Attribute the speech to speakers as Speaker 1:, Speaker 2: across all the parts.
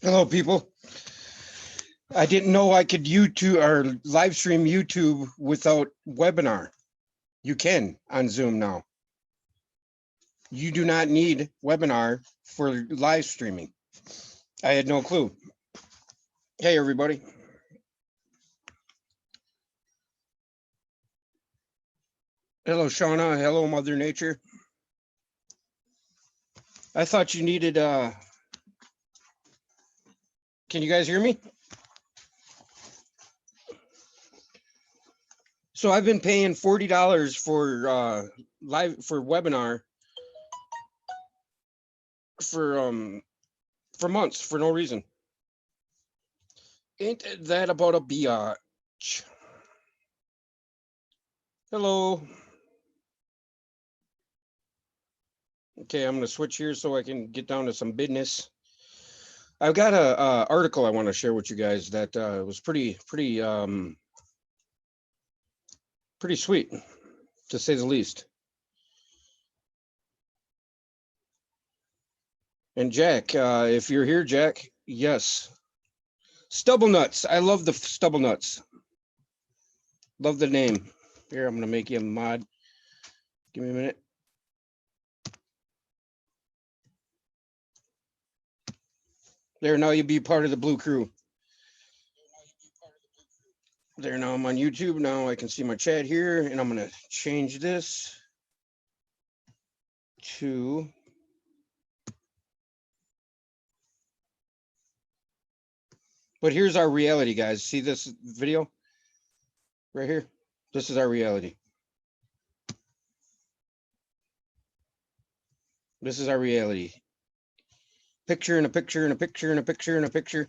Speaker 1: Hello, people. I didn't know I could YouTube or live stream YouTube without webinar. You can on Zoom now. You do not need webinar for live streaming. I had no clue. Hey, everybody. Hello, Shauna. Hello, Mother Nature. I thought you needed, can you guys hear me? So I've been paying $40 for live for webinar for months for no reason. Ain't that about a biatch? Hello. Okay, I'm going to switch here so I can get down to some business. I've got a article I want to share with you guys that was pretty sweet, to say the least. And Jack, if you're here, Jack, yes. Stubble nuts. I love the stubble nuts. Love the name. Here, I'm going to make you a mod. Give me a minute. There, now you'll be part of the Blue Crew. There, now I'm on YouTube. Now I can see my chat here, and I'm going to change this to but here's our reality, guys. See this video right here? This is our reality. This is our reality. Picture and a picture and a picture and a picture and a picture.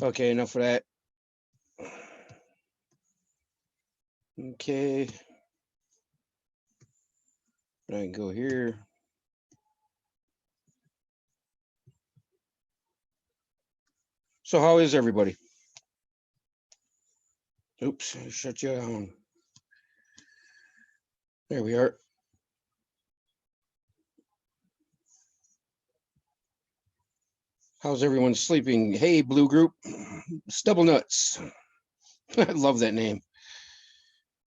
Speaker 1: Okay, enough of that. Okay. I can go here. So how is everybody? Oops, I shut you down. There we are. How's everyone sleeping? Hey, Blue Group. Stubble Nuts. I love that name.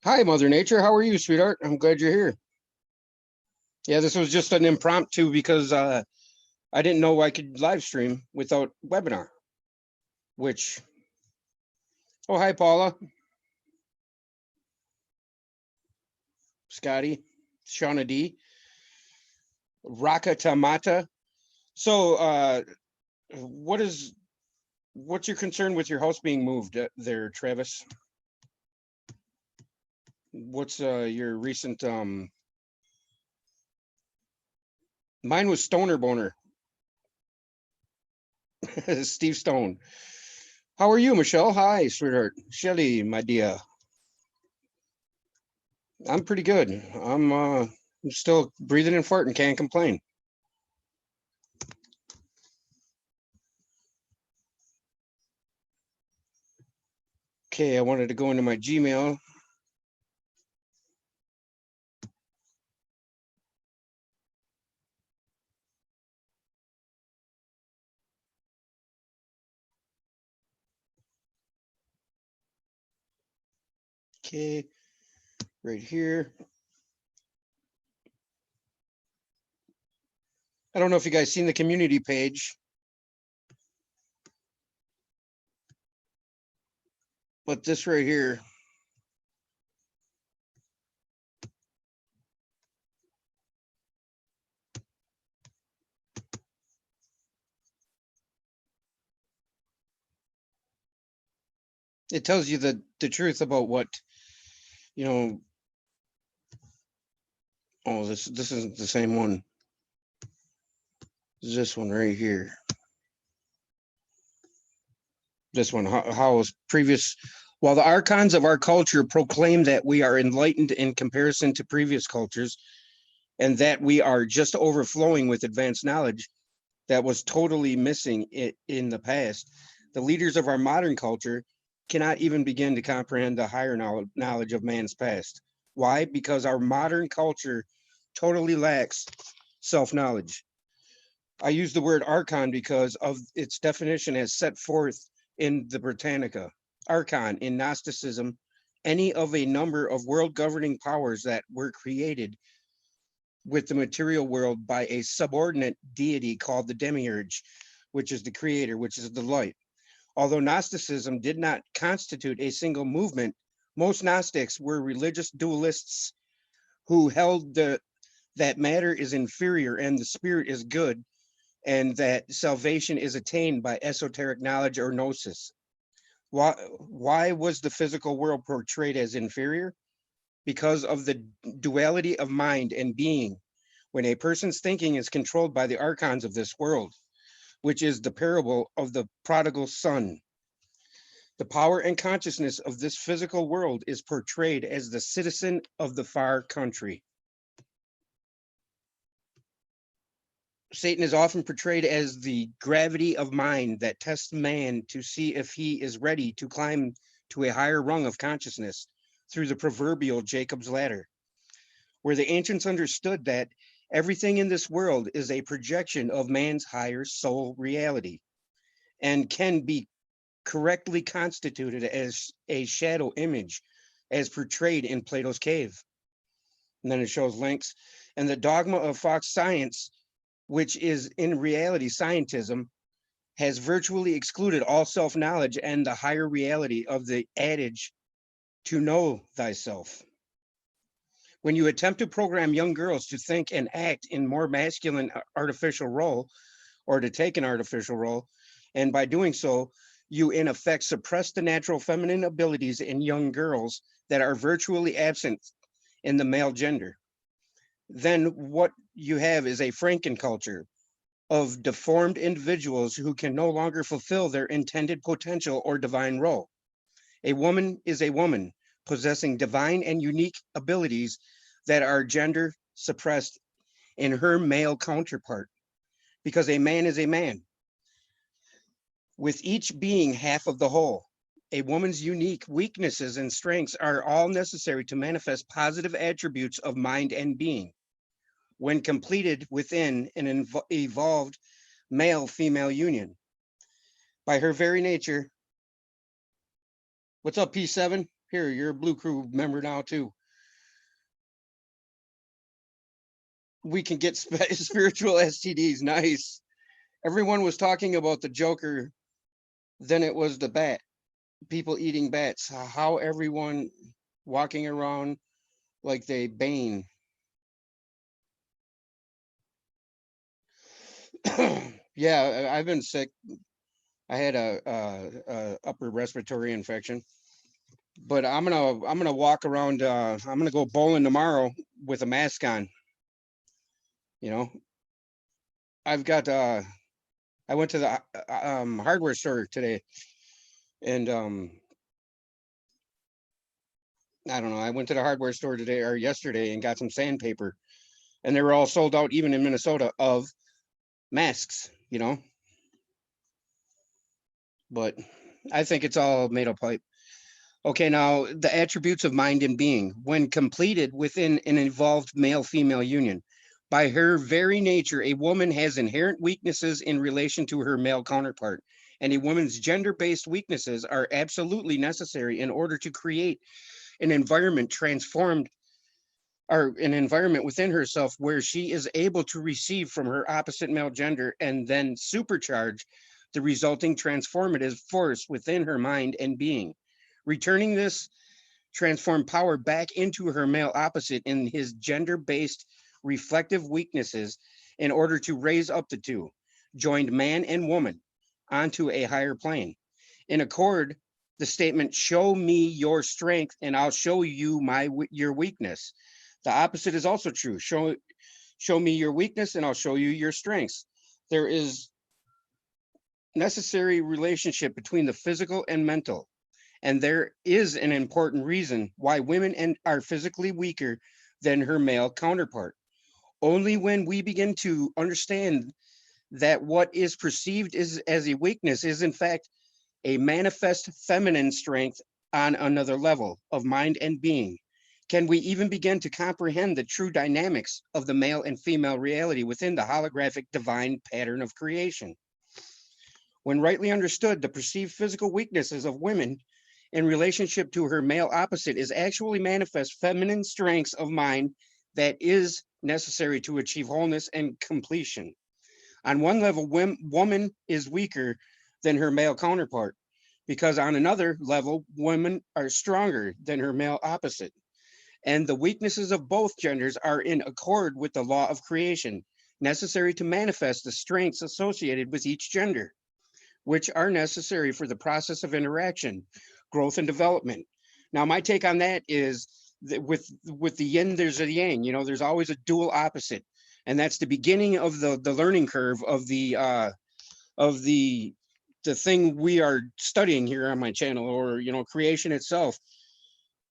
Speaker 1: Hi, Mother Nature. How are you, sweetheart? I'm glad you're here. Yeah, this was just an impromptu because I didn't know I could live stream without webinar, which, oh, hi, Paula. Scotty, Shauna D, Raka Tamata. So what's your concern with your house being moved there, Travis? What's your recent mine was Stoner Boner. Steve Stone. How are you, Michelle? Hi, sweetheart. Shelly, my dear. I'm pretty good. I'm still breathing and farting, can't complain. Okay, I wanted to go into my Gmail. Okay, right here. I don't know if you guys seen the community page, but this right here. It tells you the truth about what, you know. Oh, this isn't the same one. This one right here. This one, how is previous, while the archons of our culture proclaim that we are enlightened in comparison to previous cultures, and that we are just overflowing with advanced knowledge that was totally missing in the past, the leaders of our modern culture cannot even begin to comprehend the higher knowledge of man's past. Why? Because our modern culture totally lacks self-knowledge. I use the word archon because of its definition as set forth in the Britannica. Archon in Gnosticism, any of a number of world governing powers that were created with the material world by a subordinate deity called the demiurge, which is the creator, which is the light. Although Gnosticism did not constitute a single movement, most Gnostics were religious dualists who held that matter is inferior and the spirit is good, and that salvation is attained by esoteric knowledge or gnosis. Why was the physical world portrayed as inferior? Because of the duality of mind and being. When a person's thinking is controlled by the archons of this world, which is the parable of the prodigal son, the power and consciousness of this physical world is portrayed as the citizen of the far country. Satan is often portrayed as the gravity of mind that tests man to see if he is ready to climb to a higher rung of consciousness through the proverbial Jacob's ladder, where the ancients understood that everything in this world is a projection of man's higher soul reality and can be correctly constituted as a shadow image as portrayed in Plato's cave. And then it shows links. And the dogma of Fox science, which is in reality scientism, has virtually excluded all self-knowledge and the higher reality of the adage, to know thyself. When you attempt to program young girls to think and act in more masculine artificial role, or to take an artificial role, and by doing so, you in effect suppress the natural feminine abilities in young girls that are virtually absent in the male gender. Then what you have is a Franken culture of deformed individuals who can no longer fulfill their intended potential or divine role. A woman is a woman possessing divine and unique abilities that are gender suppressed in her male counterpart, because a man is a man, with each being half of the whole. A woman's unique weaknesses and strengths are all necessary to manifest positive attributes of mind and being. When completed within an evolved male-female union. By her very nature, what's up, P7? Here, you're a Blue Crew member now too. We can get spiritual STDs, nice. Everyone was talking about the Joker, then it was the bat, people eating bats, how everyone walking around like they Bane. Yeah, I've been sick. I had a upper respiratory infection, but I'm gonna walk around. I'm gonna go bowling tomorrow with a mask on. You know, I've got. I went to the hardware store today, and I don't know. I went to the hardware store today or yesterday and got some sandpaper, and they were all sold out, even in Minnesota, of masks. You know, but I think it's all made of pipe. Okay, now the attributes of mind and being, when completed within an evolved male-female union. By her very nature, a woman has inherent weaknesses in relation to her male counterpart, and a woman's gender-based weaknesses are absolutely necessary in order to create an environment transformed, or an environment within herself where she is able to receive from her opposite male gender and then supercharge the resulting transformative force within her mind and being, returning this transformed power back into her male opposite in his gender-based reflective weaknesses in order to raise up the two, joined man and woman, onto a higher plane. In accord, the statement, show me your strength and I'll show you your weakness. The opposite is also true. Show me your weakness and I'll show you your strengths. There is necessary relationship between the physical and mental. And there is an important reason why women are physically weaker than her male counterpart. Only when we begin to understand that what is perceived as a weakness is in fact a manifest feminine strength on another level of mind and being. Can we even begin to comprehend the true dynamics of the male and female reality within the holographic divine pattern of creation? When rightly understood, the perceived physical weaknesses of women in relationship to her male opposite is actually manifest feminine strengths of mind that is necessary to achieve wholeness and completion. On one level, woman is weaker than her male counterpart, because on another level, women are stronger than her male opposite. And the weaknesses of both genders are in accord with the law of creation, necessary to manifest the strengths associated with each gender, which are necessary for the process of interaction, growth, and development. Now, my take on that is that with the yin, there's a yang. You know, there's always a dual opposite, and that's the beginning of the learning curve of the thing we are studying here on my channel, or creation itself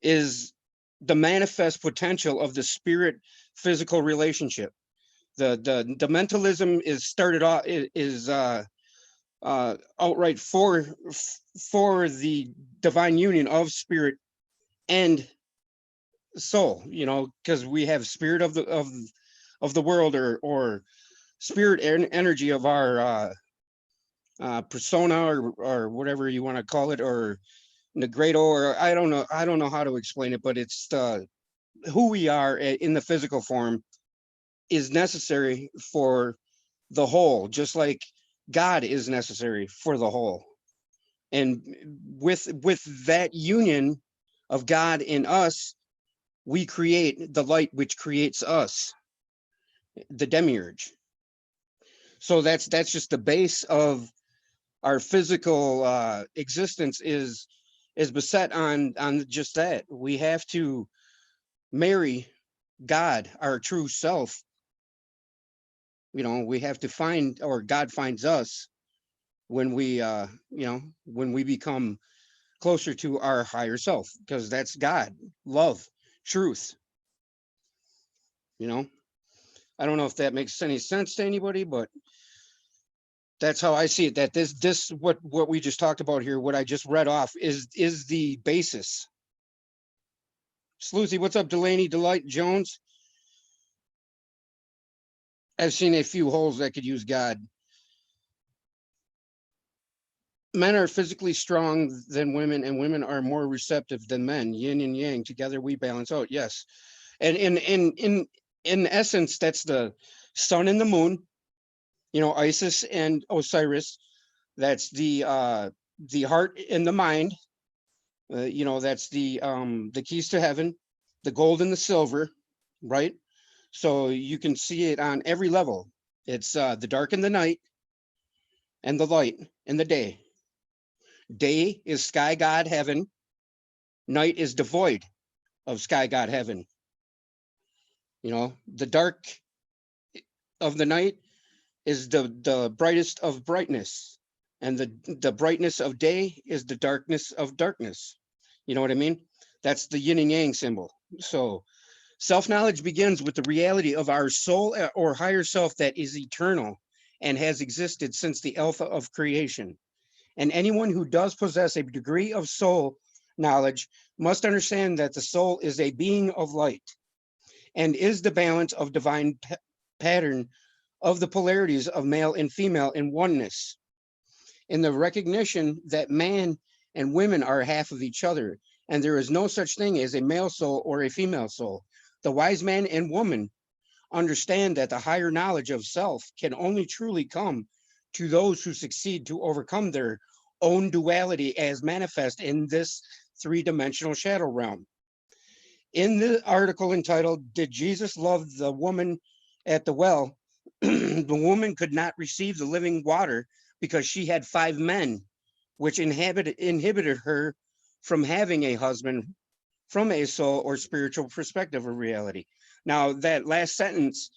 Speaker 1: is the manifest potential of the spirit physical relationship. The mentalism is started off is outright for the divine union of spirit and soul, because we have spirit of the world, or spirit and energy of our persona, or whatever you want to call it, or negredo, or I don't know how to explain it, but it's who we are in the physical form is necessary for the whole, just like God is necessary for the whole. And with that union of God in us, we create the light which creates us, the demiurge. So that's just the base of our physical existence is beset on just that. We have to marry God, our true self. We have to find, or God finds us when we become closer to our higher self, because that's God, love, truth. I don't know if that makes any sense to anybody, but that's how I see it. That this what we just talked about here, what I just read off, is the basis. Sleuzy, what's up? Delaney, Delight, Jones. I've seen a few holes that could use God. Men are physically strong than women, and women are more receptive than men. Yin and yang, together we balance out. Yes, and in essence, that's the sun and the moon. Isis and Osiris. That's the heart and the mind. That's the keys to heaven, the gold and the silver, right? So you can see it on every level. It's the dark and the night, and the light and the day. Day is sky god heaven. Night is devoid of sky god heaven. The dark of the night is the brightest of brightness, and the brightness of day is the darkness of darkness. You know what I mean? That's the yin and yang symbol. So self-knowledge begins with the reality of our soul, or higher self, that is eternal and has existed since the alpha of creation. And anyone who does possess a degree of soul knowledge must understand that the soul is a being of light and is the balance of divine pattern of the polarities of male and female in oneness, in the recognition that man and women are half of each other, and there is no such thing as a male soul or a female soul. The wise man and woman understand that the higher knowledge of self can only truly come to those who succeed to overcome their own duality as manifest in this three-dimensional shadow realm. In the article entitled, "Did Jesus Love the Woman at the Well?" the woman could not receive the living water because she had 5 men, which inhibited her from having a husband from a soul or spiritual perspective of reality. Now, that last sentence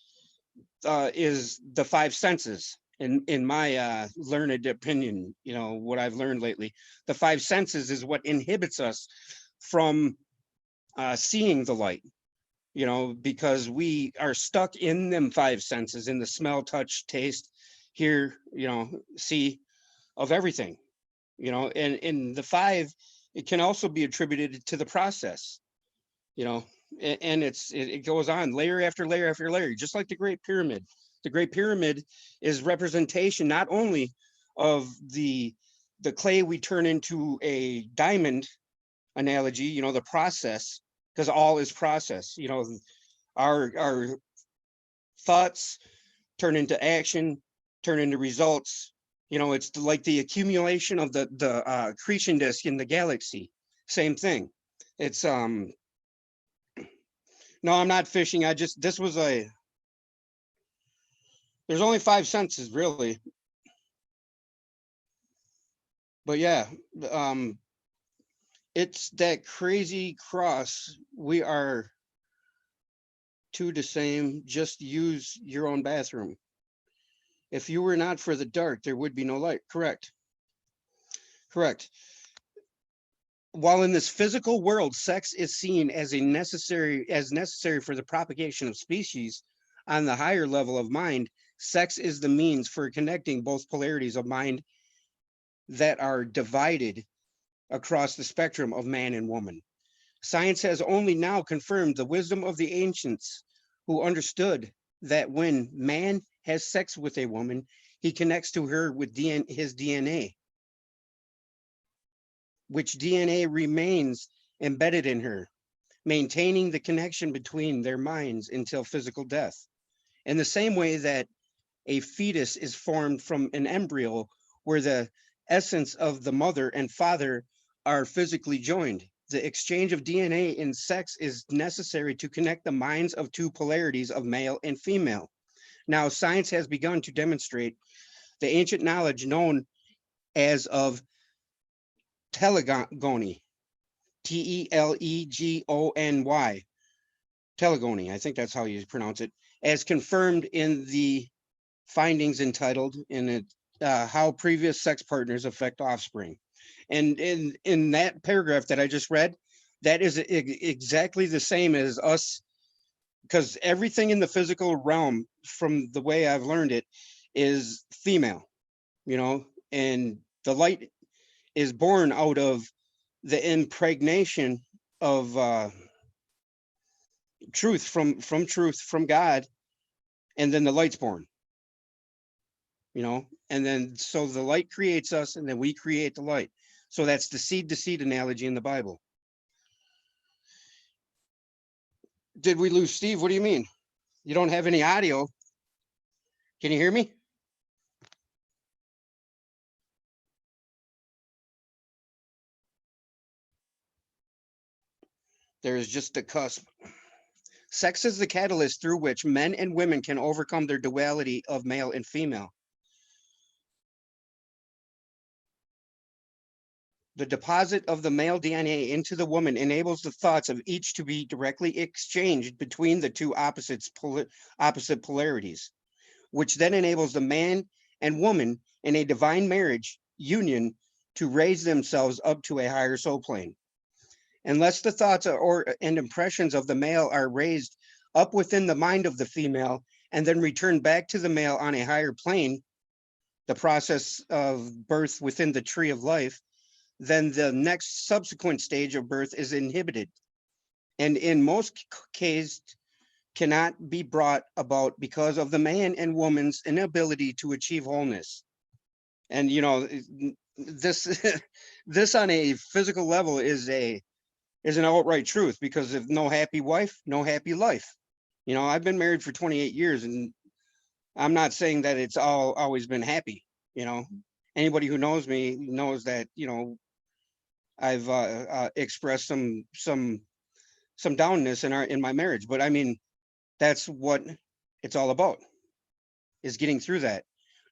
Speaker 1: is the 5 senses. In my learned opinion, what I've learned lately, the 5 senses is what inhibits us from seeing the light, because we are stuck in them 5 senses, in the smell, touch, taste, hear, see of everything. you know, and in the 5, it can also be attributed to the process, you know, and it goes on layer after layer after layer, just like the Great Pyramid. The Great Pyramid is representation not only of the clay we turn into a diamond analogy, you know, the process, because all is process, you know, our thoughts turn into action, turn into results. You know, it's like the accumulation of the accretion disk in the galaxy. Same thing. It's no, I'm not fishing. I just this was a there's only 5 senses really, but yeah, um, it's that crazy cross. We are two the same. Just use your own bathroom. If you were not for the dark, there would be no light. Correct. Correct. While in this physical world, sex is seen as necessary for the propagation of species, on the higher level of mind, sex is the means for connecting both polarities of mind that are divided across the spectrum of man and woman. Science has only now confirmed the wisdom of the ancients, who understood that when man has sex with a woman, he connects to her with his DNA, which DNA remains embedded in her, maintaining the connection between their minds until physical death. In the same way that a fetus is formed from an embryo where the essence of the mother and father are physically joined, the exchange of DNA in sex is necessary to connect the minds of two polarities of male and female. Now, science has begun to demonstrate the ancient knowledge known as of telegony, Telegony, telegony, I think that's how you pronounce it, as confirmed in the findings entitled in it, how previous sex partners affect offspring. And in that paragraph that I just read, that is exactly the same as us, because everything in the physical realm, from the way I've learned it, is female, you know, and the light is born out of the impregnation of truth from God, and then the light's born, you know, and then so the light creates us, and then we create the light. So that's the seed to seed analogy in the Bible. Did we lose Steve? What do you mean? You don't have any audio? Can you hear me? There is just a cusp. Sex is the catalyst through which men and women can overcome their duality of male and female. The deposit of the male DNA into the woman enables the thoughts of each to be directly exchanged between the two opposite polarities, which then enables the man and woman in a divine marriage union to raise themselves up to a higher soul plane. Unless the thoughts and impressions of the male are raised up within the mind of the female and then returned back to the male on a higher plane, the process of birth within the tree of life, then the next subsequent stage of birth is inhibited, and in most cases cannot be brought about because of the man and woman's inability to achieve wholeness. And you know, this this on a physical level is an outright truth, because if no happy wife, no happy life. You know, I've been married for 28 years, and I'm not saying that it's always been happy. You know, anybody who knows me knows that, you know, I've expressed some downness in my marriage, but I mean, that's what it's all about, is getting through that.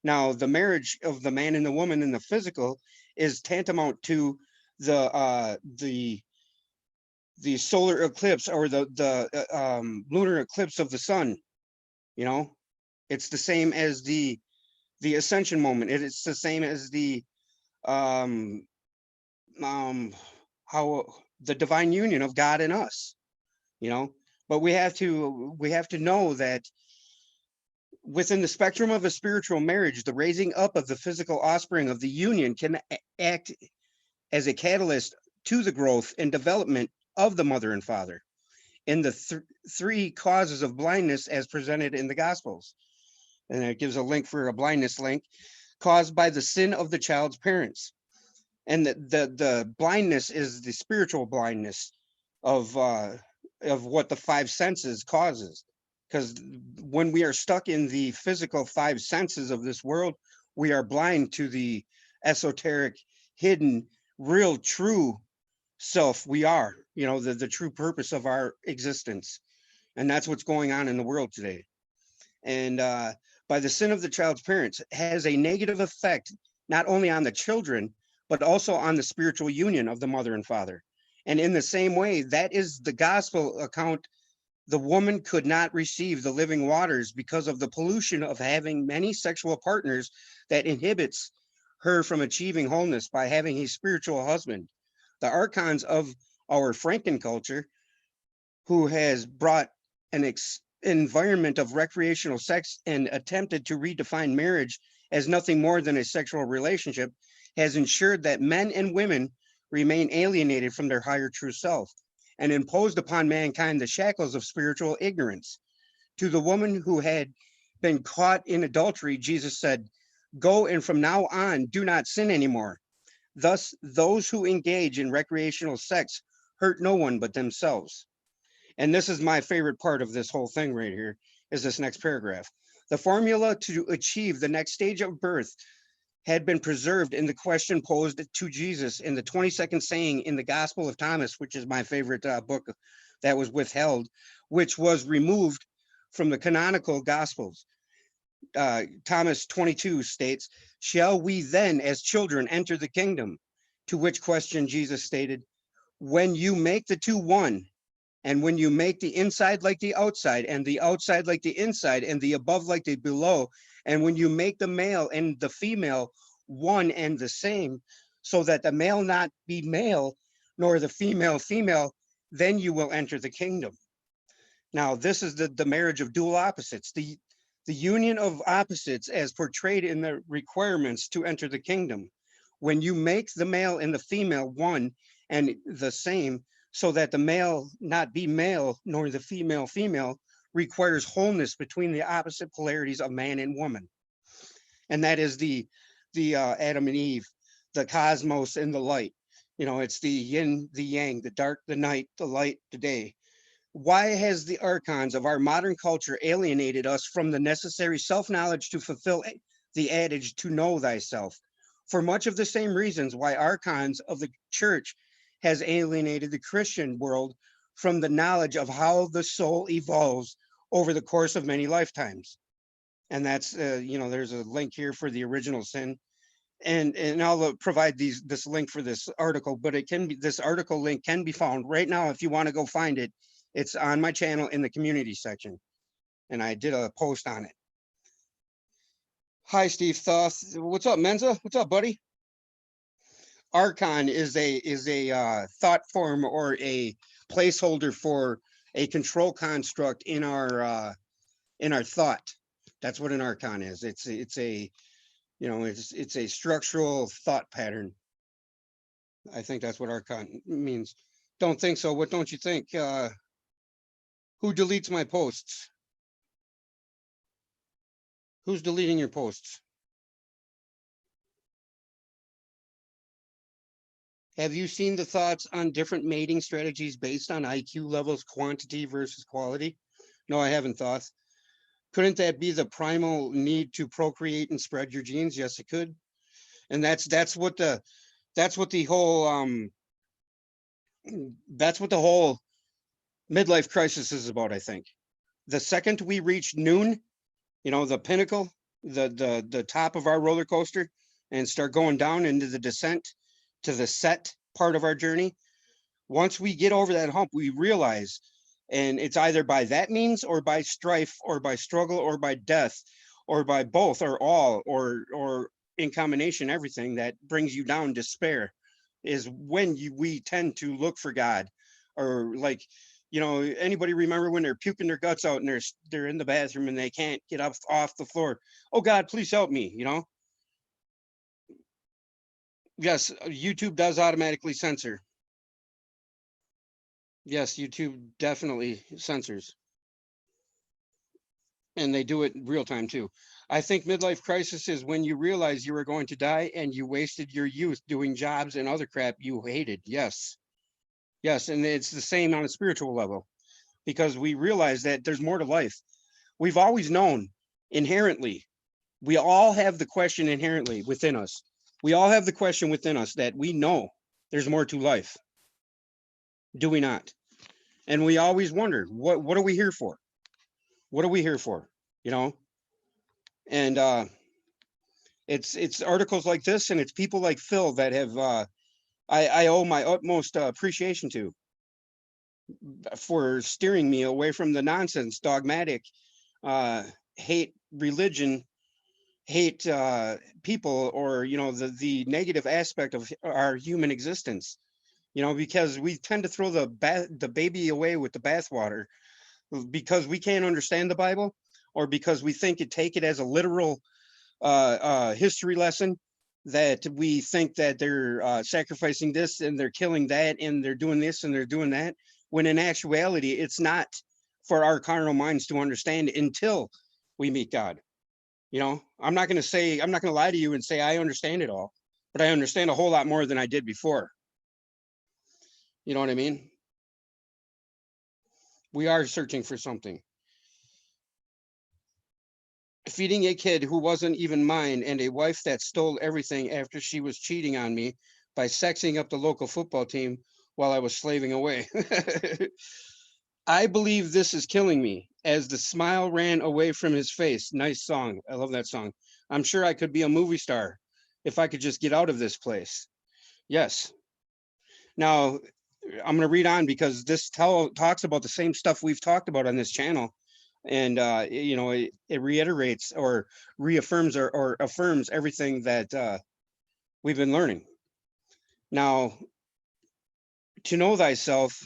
Speaker 1: Now, the marriage of the man and the woman in the physical is tantamount to the solar eclipse, or the lunar eclipse of the sun. You know, it's the same as the ascension moment. It's the same as the um how the divine union of God and us, you know. But we have to know that Within the spectrum of a spiritual marriage, the raising up of the physical offspring of the union can act as a catalyst to the growth and development of the mother and father in the three causes of blindness as presented in the Gospels. And it gives a link for a blindness link caused by the sin of the child's parents. And the blindness is the spiritual blindness of what the five senses causes. Because when we are stuck in the physical five senses of this world, we are blind to the esoteric, hidden, real, true self we are, the true purpose of our existence. And that's what's going on in the world today. And by the sin of the child's parents has a negative effect, not only on the children, but also on the spiritual union of the mother and father. And in the same way, that is the gospel account. The woman could not receive the living waters because of the pollution of having many sexual partners that inhibits her from achieving wholeness by having a spiritual husband. The archons of our Franken culture, who has brought an environment of recreational sex and attempted to redefine marriage as nothing more than a sexual relationship, has ensured that men and women remain alienated from their higher true self and imposed upon mankind the shackles of spiritual ignorance. To the woman who had been caught in adultery, Jesus said, "Go, and from now on, do not sin anymore." Thus, those who engage in recreational sex hurt no one but themselves. And this is my favorite part of this whole thing right here, is this next paragraph. The formula to achieve the next stage of birth had been preserved in the question posed to Jesus in the 22nd saying in the Gospel of Thomas, which is my favorite book that was withheld, which was removed from the canonical Gospels. Thomas 22 states, "Shall we then as children enter the kingdom?" To which question Jesus stated, "When you make the two one, and when you make the inside like the outside, and the outside like the inside, and the above like the below, and when you make the male and the female one and the same, so that the male not be male, nor the female female, then you will enter the kingdom." Now, this is the marriage of dual opposites, the union of opposites as portrayed in the requirements to enter the kingdom. When you make the male and the female one and the same, so that the male not be male, nor the female female, requires wholeness between the opposite polarities of man and woman. And that is the Adam and Eve, the cosmos and the light. It's the yin, the yang, the dark, the night, the light, the day. Why has the archons of our modern culture alienated us from the necessary self-knowledge to fulfill the adage to know thyself? For much of the same reasons why archons of the church has alienated the Christian world from the knowledge of how the soul evolves over the course of many lifetimes. And that's, there's a link here for the original sin. And I'll provide this link for this article, but this article link can be found right now. If you want to go find it, it's on my channel in the community section. And I did a post on it. Hi, Steve Thoth. What's up, Menza? What's up, buddy? Archon is a thought form or a placeholder for a control construct in our thought. That's what an archon is. It's a structural thought pattern. I think that's what archon means. Don't think so. What don't you think? Who deletes my posts? Who's deleting your posts? Have you seen the thoughts on different mating strategies based on IQ levels, quantity versus quality? No, I haven't thought. Couldn't that be the primal need to procreate and spread your genes? Yes, it could. And that's what the whole midlife crisis is about, I think. The second we reach noon, the pinnacle, the top of our roller coaster, and start going down into the descent to the set part of our journey, once we get over that hump, we realize, and it's either by that means or by strife or by struggle or by death or by both or all or in combination, everything that brings you down, despair, is when we tend to look for God, or like You know, anybody remember when they're puking their guts out and they're in the bathroom and they can't get up off the floor? Oh God, please help me, you know? Yes, YouTube does automatically censor. Yes, YouTube definitely censors. And they do it real time too. I think midlife crisis is when you realize you were going to die and you wasted your youth doing jobs and other crap you hated. Yes. Yes. And it's the same on a spiritual level because we realize that there's more to life. We've always known inherently. We all have the question inherently within us. We all have the question within us that we know there's more to life. Do we not? And we always wonder, what are we here for? What are we here for? You know? And it's articles like this and it's people like Phil that have I owe my utmost appreciation to for steering me away from the nonsense, dogmatic, uh, hate religion, hate people, or you know the negative aspect of our human existence. You know, because we tend to throw the baby away with the bathwater because we can't understand the Bible, or because we think it take it as a literal history lesson, that we think that they're sacrificing this and they're killing that and they're doing this and they're doing that, when in actuality it's not for our carnal minds to understand until we meet God. You know, I'm not going to lie to you and say I understand it all, but I understand a whole lot more than I did before. You know what I mean? We are searching for something. Feeding a kid who wasn't even mine and a wife that stole everything after she was cheating on me by sexing up the local football team while I was slaving away. I believe this is killing me as the smile ran away from his face. Nice song. I love that song. I'm sure I could be a movie star if I could just get out of this place. Yes. Now, I'm going to read on because this talks about the same stuff we've talked about on this channel. And, you know, it reiterates or reaffirms or affirms everything that we've been learning. Now, to know thyself,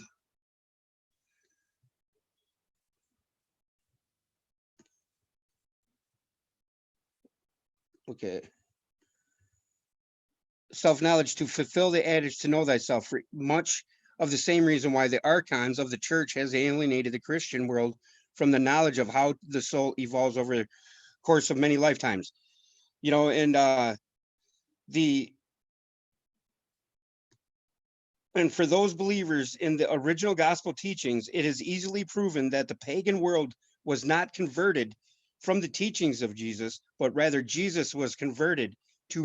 Speaker 1: okay, self-knowledge, to fulfill the adage to know thyself, for much of the same reason why the archons of the church has alienated the Christian world from the knowledge of how the soul evolves over the course of many lifetimes. You know, and the and for those believers in the original gospel teachings, it is easily proven that the pagan world was not converted from the teachings of Jesus, but rather Jesus was converted to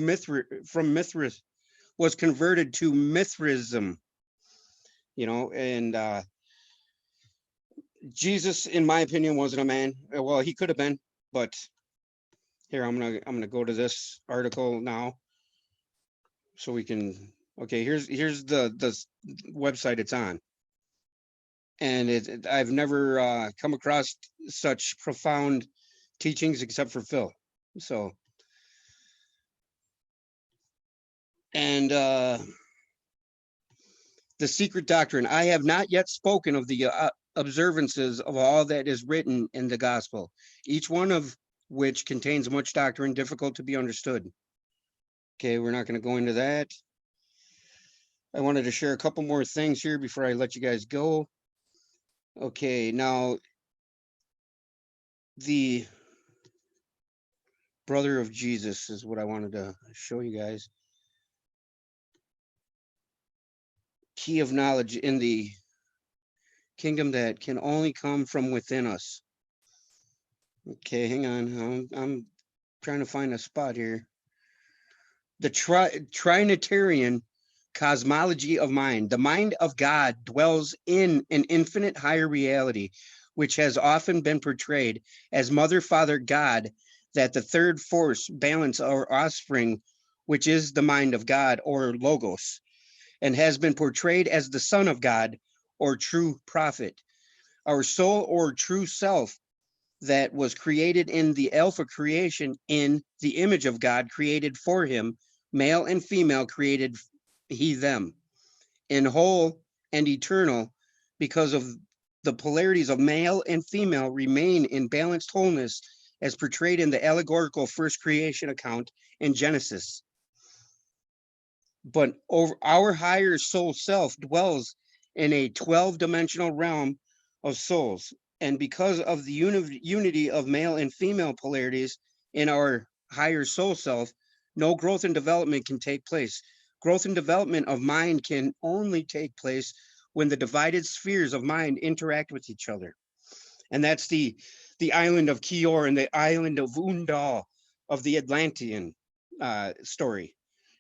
Speaker 1: was converted to Mithraism. You know, and Jesus, in my opinion, wasn't a man. Well, he could have been, but here I'm gonna go to this article now, so we can. Okay, here's the website it's on, and I've never come across such profound teachings except for Phil. So, and the secret doctrine. I have not yet spoken of the observances of all that is written in the gospel, each one of which contains much doctrine difficult to be understood. Okay, we're not going to go into that. I wanted to share a couple more things here before I let you guys go. Okay, now the brother of Jesus is what I wanted to show you guys. Key of knowledge in the kingdom that can only come from within us. Okay, hang on. I'm trying to find a spot here. The Trinitarian cosmology of mind. The mind of God dwells in an infinite higher reality, which has often been portrayed as Mother, Father, God, that the third force balance our offspring, which is the mind of God or Logos, and has been portrayed as the Son of God or true prophet. Our soul or true self that was created in the Alpha creation in the image of God created for him, male and female created he them, in whole and eternal because of the polarities of male and female remain in balanced wholeness as portrayed in the allegorical first creation account in Genesis. But over our higher soul self dwells in a 12-dimensional realm of souls. And because of the unity of male and female polarities in our higher soul self, no growth and development can take place. Growth and development of mind can only take place when the divided spheres of mind interact with each other. And that's the island of Kior and the island of Undal of the Atlantean story,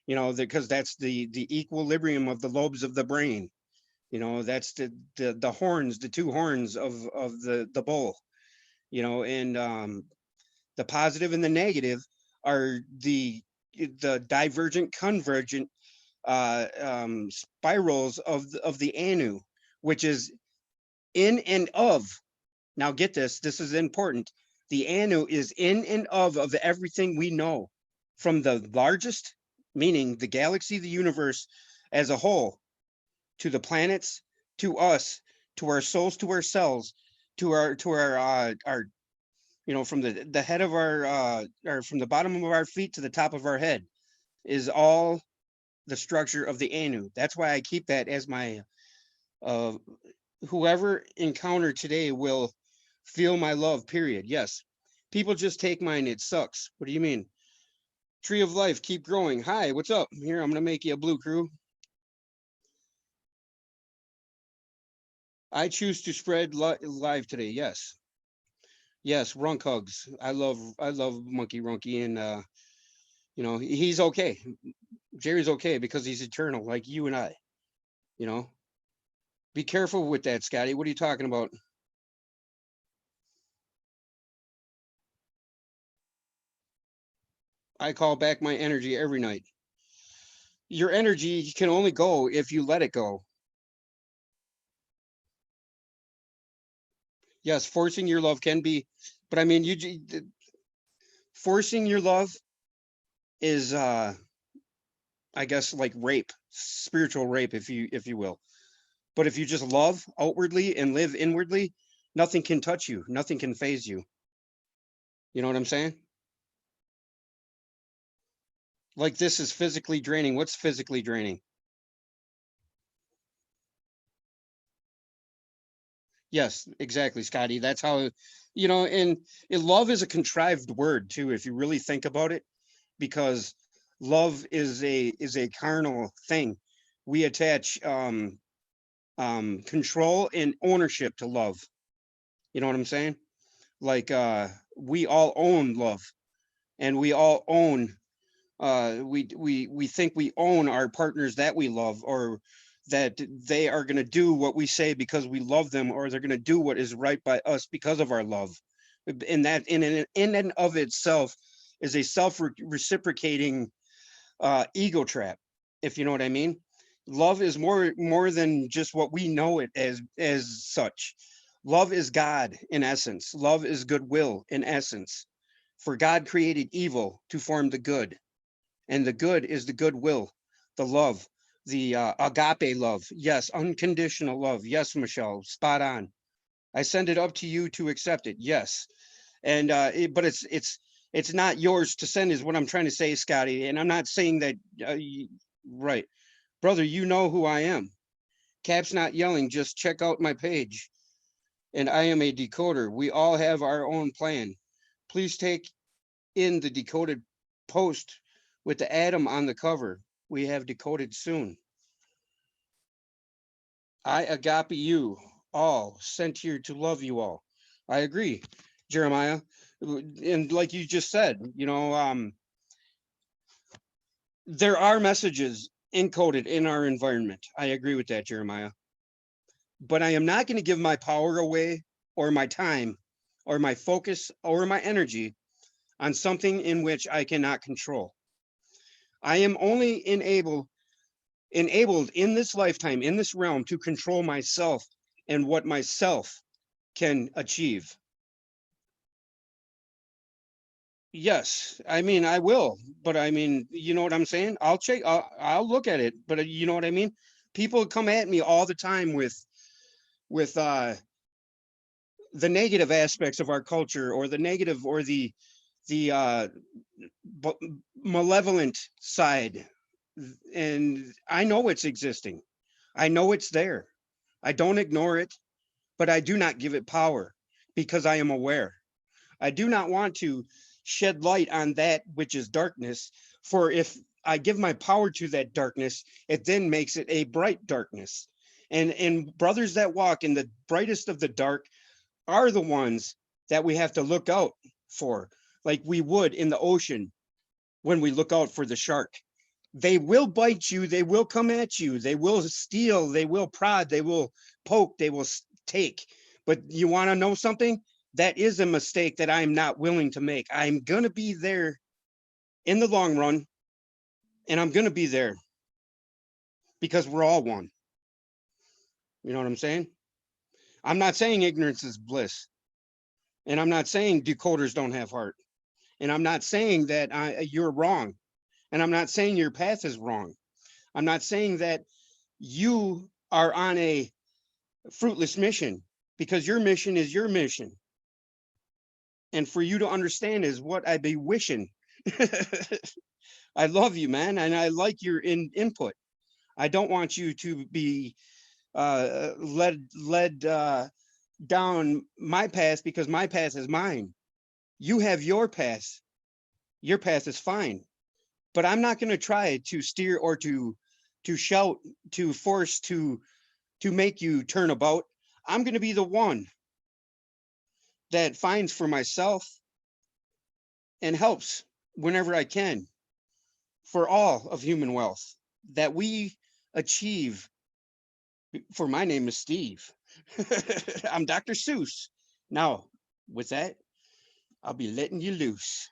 Speaker 1: because that's the equilibrium of the lobes of the brain. That's the horns, the two horns of the bull, and the positive and the negative are the divergent convergent spirals of the Anu, which is in and of. Now get this is important. The Anu is in and of everything we know, from the largest, meaning the galaxy, the universe as a whole, to the planets, to us, to our souls, to ourselves, to our from the head of our or from the bottom of our feet to the top of our head is all the structure of the Anu. That's why I keep that as my whoever encounter today will feel my love, period. Yes. People just take mine. It sucks. What do you mean? Tree of life, keep growing. Hi, what's up? Here, I'm going to make you a blue crew. I choose to spread live today. Yes. Yes, Runk hugs. I love Monkey Runky, and he's okay. Jerry's okay because he's eternal, like you and I. Be careful with that, Scotty. What are you talking about? I call back my energy every night. Your energy can only go if you let it go. Yes, forcing your love can be, but I mean, forcing your love is, I guess, like rape, spiritual rape, if you will. But if you just love outwardly and live inwardly, nothing can touch you. Nothing can phase you. You know what I'm saying? Like, this is physically draining. What's physically draining? Yes, exactly, Scotty. That's how, and love is a contrived word too, if you really think about it, because love is a carnal thing. We attach control and ownership to love. You know what I'm saying? Like, we all own love, and we all own we think we own our partners that we love, or that they are going to do what we say because we love them, or they're going to do what is right by us because of our love. And that in and of itself is a self-reciprocating ego trap, if you know what I mean. Love is more than just what we know it as such. Love is God in essence. Love is goodwill in essence. For God created evil to form the good, and the good is the goodwill, the love, the agape love. Yes, unconditional love. Yes, Michelle, spot on. I send it up to you to accept it. Yes, and but it's not yours to send, is what I'm trying to say, Scotty. And I'm not saying that. Right, brother. You know who I am. Cap's not yelling. Just check out my page. And I am a decoder. We all have our own plan. Please take in the decoded post with the atom on the cover. We have decoded soon. I agape you all, sent here to love you all. I agree, Jeremiah. And like you just said, there are messages encoded in our environment. I agree with that, Jeremiah. But I am not going to give my power away, or my time, or my focus, or my energy on something in which I cannot control. I am only enabled in this lifetime, in this realm, to control myself and what myself can achieve. Yes, I mean, I will, but I mean, you know what I'm saying? I'll look at it, but you know what I mean? People come at me all the time with the negative aspects of our culture, or the negative, or the malevolent side. And I know it's existing. I know it's there. I don't ignore it, but I do not give it power, because I am aware. I do not want to shed light on that which is darkness, for if I give my power to that darkness, it then makes it a bright darkness. And brothers that walk in the brightest of the dark are the ones that we have to look out for, like we would in the ocean when we look out for the shark. They will bite you, they will come at you, they will steal, they will prod, they will poke, they will take. But you want to know something? That is a mistake that I'm not willing to make. I'm going to be there in the long run, and I'm going to be there because we're all one. You know what I'm saying? I'm not saying ignorance is bliss, and I'm not saying decoders don't have heart, and I'm not saying that you're wrong, and I'm not saying your path is wrong. I'm not saying that you are on a fruitless mission, because your mission is your mission. And for you to understand is what I be wishing. I love you, man, and I like your input. I don't want you to be led down my path, because my path is mine. You have your path. Your path is fine, but I'm not going to try to steer, or to shout, to force, to make you turn about. I'm going to be the one that finds for myself and helps whenever I can for all of human wealth that we achieve. For my name is Steve. I'm Dr. Seuss. Now, with that, I'll be letting you loose.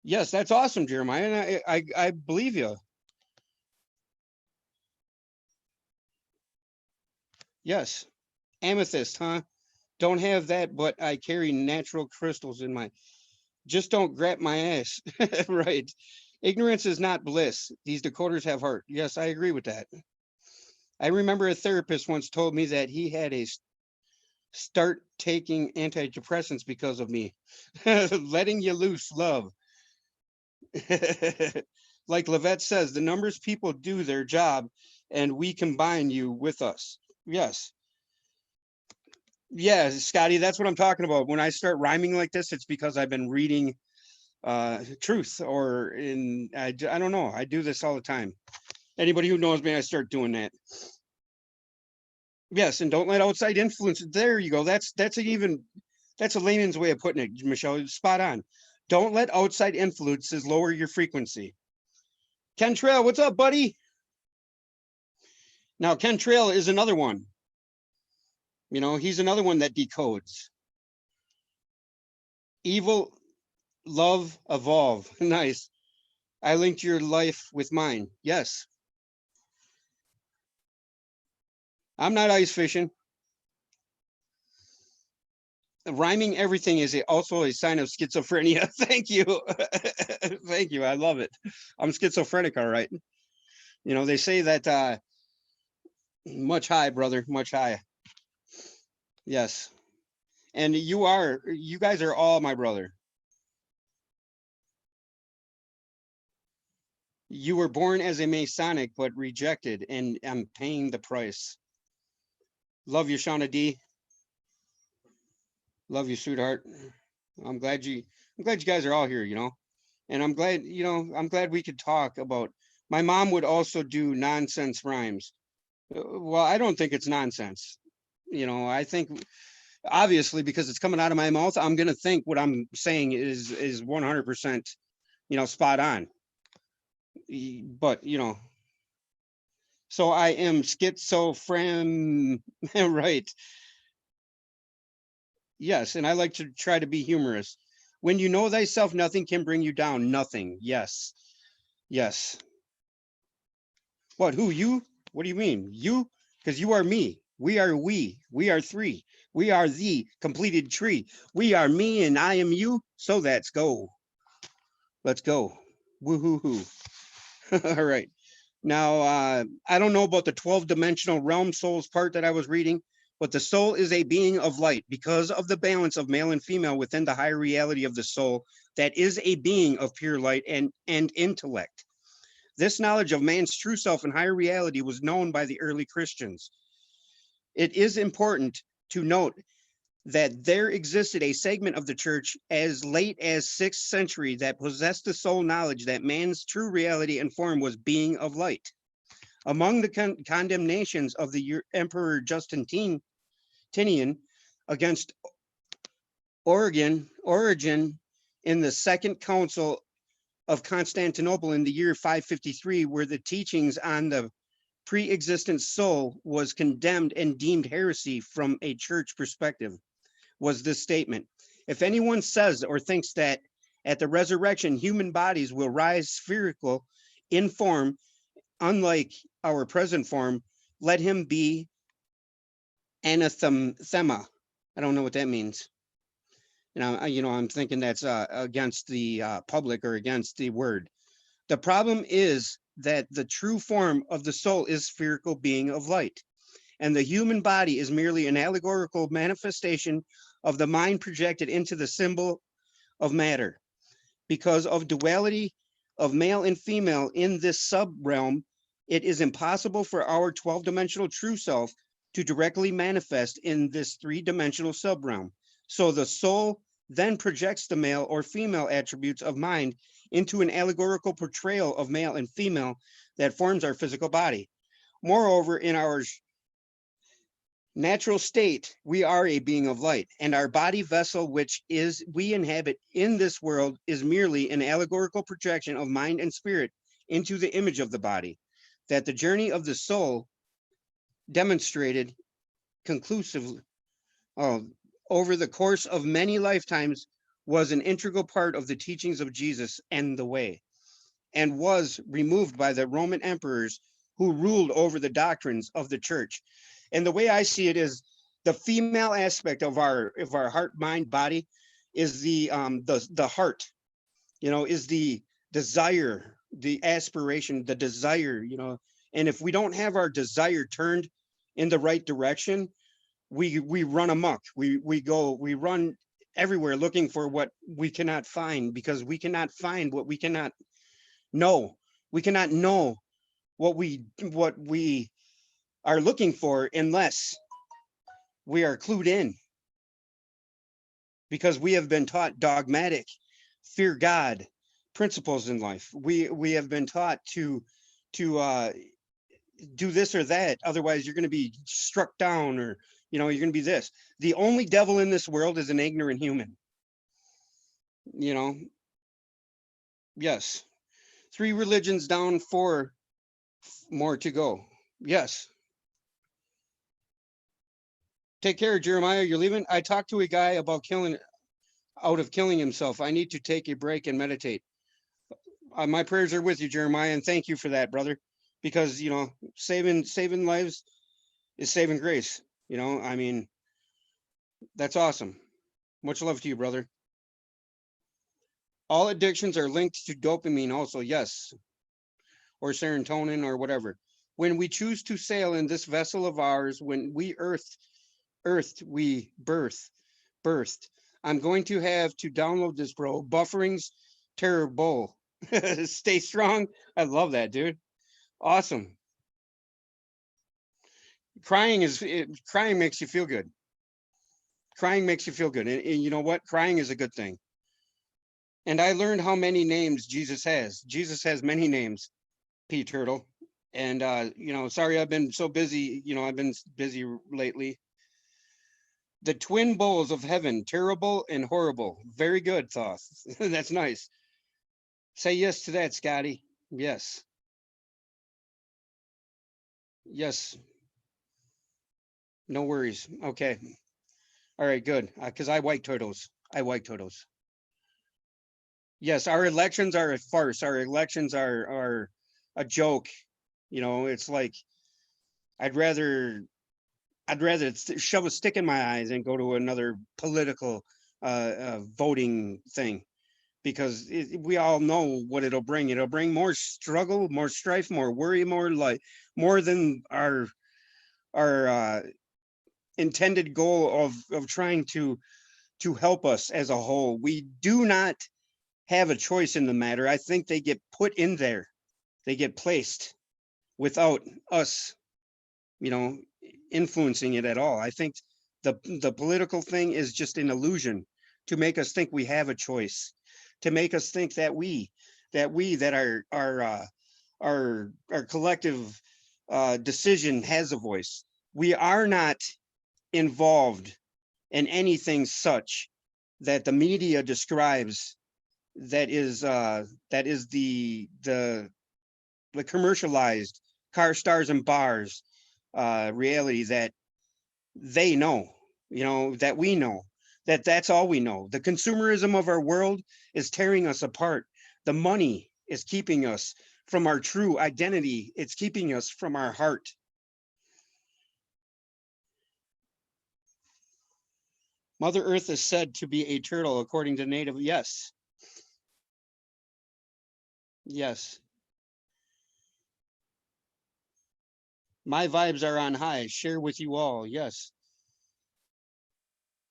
Speaker 1: Yes, that's awesome, Jeremiah. And I believe you. Yes. Amethyst, huh? Don't have that, but I carry natural crystals in my. Just don't grab my ass. Right. Ignorance is not bliss. These decoders have heart. Yes, I agree with that. I remember a therapist once told me that he had a start taking antidepressants because of me. Letting you loose, love. Like Levette says, the numbers people do their job, and we combine you with us. Yes. Yeah, Scotty, that's what I'm talking about. When I start rhyming like this, it's because I've been reading truth, or I don't know. I do this all the time. Anybody who knows me, I start doing that. Yes, and don't let outside influence. There you go. That's a layman's way of putting it, Michelle. Spot on. Don't let outside influences lower your frequency. Ken Trail, what's up, buddy? Now, Ken Trail is another one. You know, he's another one that decodes. Evil, love, evolve. Nice. I linked your life with mine. Yes. I'm not ice fishing. Rhyming everything is also a sign of schizophrenia. Thank you. Thank you. I love it. I'm schizophrenic, all right. You know, they say that much high, brother, much high. Yes. And you guys are all my brother. You were born as a Masonic, but rejected, and I'm paying the price. Love you, Shauna D. Love you, sweetheart. I'm glad you guys are all here, you know. And I'm glad, I'm glad we could talk about. My mom would also do nonsense rhymes. Well, I don't think it's nonsense. I think obviously, because it's coming out of my mouth, I'm gonna think what I'm saying is 100%, spot on. But so I am schizophrenic, right? Yes, and I like to try to be humorous. When you know thyself, nothing can bring you down. Nothing. Yes. Yes. What? Who? You? What do you mean? You? Because you are me. We are we. We are three. We are the completed tree. We are me and I am you. So let's go. Let's go. Woo-hoo-hoo. All right. Now, I don't know about the 12-dimensional realm souls part that I was reading, But the soul is a being of light because of the balance of male and female within the higher reality of the soul that is a being of pure light and intellect. This knowledge of man's true self and higher reality was known by the early Christians. It is important to note that there existed a segment of the church as late as 6th century that possessed the soul knowledge that man's true reality and form was being of light. Among the condemnations of the Emperor Justinian against Origen in the Second Council of Constantinople in the year 553, where the teachings on the pre-existent soul was condemned and deemed heresy from a church perspective, was this statement: if anyone says or thinks that at the resurrection human bodies will rise spherical in form, unlike our present form, let him be anathema. I don't know what that means. I'm thinking that's against the public or against the word. The problem is that the true form of the soul is spherical being of light, and the human body is merely an allegorical manifestation of the mind projected into the symbol of matter. Because of duality of male and female in this sub-realm, it is impossible for our 12-dimensional true self to directly manifest in this 3-dimensional sub-realm. So the soul then projects the male or female attributes of mind into an allegorical portrayal of male and female that forms our physical body. Moreover, in our natural state, we are a being of light, and our body vessel, which is we inhabit in this world, is merely an allegorical projection of mind and spirit into the image of the body. That the journey of the soul demonstrated conclusively over the course of many lifetimes was an integral part of the teachings of Jesus and the way, and was removed by the Roman emperors who ruled over the doctrines of the church. And the way I see it is the female aspect of our heart, mind, body is the heart, is the desire, the aspiration, the desire, and if we don't have our desire turned in the right direction, we run amok. We run everywhere looking for what we cannot find, because we cannot find what we cannot know. We cannot know what we are looking for unless we are clued in, because we have been taught dogmatic, fear God principles in life. We have been taught to do this or that, otherwise you're going to be struck down, or you're going to be this. The only devil in this world is an ignorant human. Yes. 3 religions down, 4 more to go. Yes. Take care, Jeremiah. You're leaving? I talked to a guy about killing himself. I need to take a break and meditate. My prayers are with you, Jeremiah, and thank you for that, brother. Because saving lives is saving grace. That's awesome. Much love to you, brother. All addictions are linked to dopamine also, yes, or serotonin or whatever. When we choose to sail in this vessel of ours, when we earthed, we birthed. I'm going to have to download this, bro. Buffering's terrible. Stay strong. I love that, dude. Awesome. Crying makes you feel good. Crying makes you feel good. And you know what? Crying is a good thing. And I learned how many names Jesus has. Jesus has many names, P Turtle. And, sorry, I've been so busy. I've been busy lately. The twin bowls of heaven, terrible and horrible. Very good, Thoth. That's nice. Say yes to that, Scotty. Yes. Yes. No worries. Okay. All right, good. Because I like turtles. Yes, our elections are a farce. Our elections are a joke. It's like I'd rather shove a stick in my eyes and go to another political voting thing, because we all know what it'll bring. It'll bring more struggle, more strife, more worry, more than our
Speaker 2: intended goal of trying to help us as a whole. We do not have a choice in the matter. I think they get put in there. They get placed without us, you know, influencing it at all. I think the political thing is just an illusion to make us think we have a choice, to make us think that that our collective decision has a voice. We are not involved in anything such that the media describes, that is the commercialized car stars and bars reality that they know, that we know, that that's all we know. The consumerism of our world is tearing us apart. The money is keeping us from our true identity. It's keeping us from our heart. Mother Earth is said to be a turtle, according to native. Yes. Yes. My vibes are on high. Share with you all. Yes.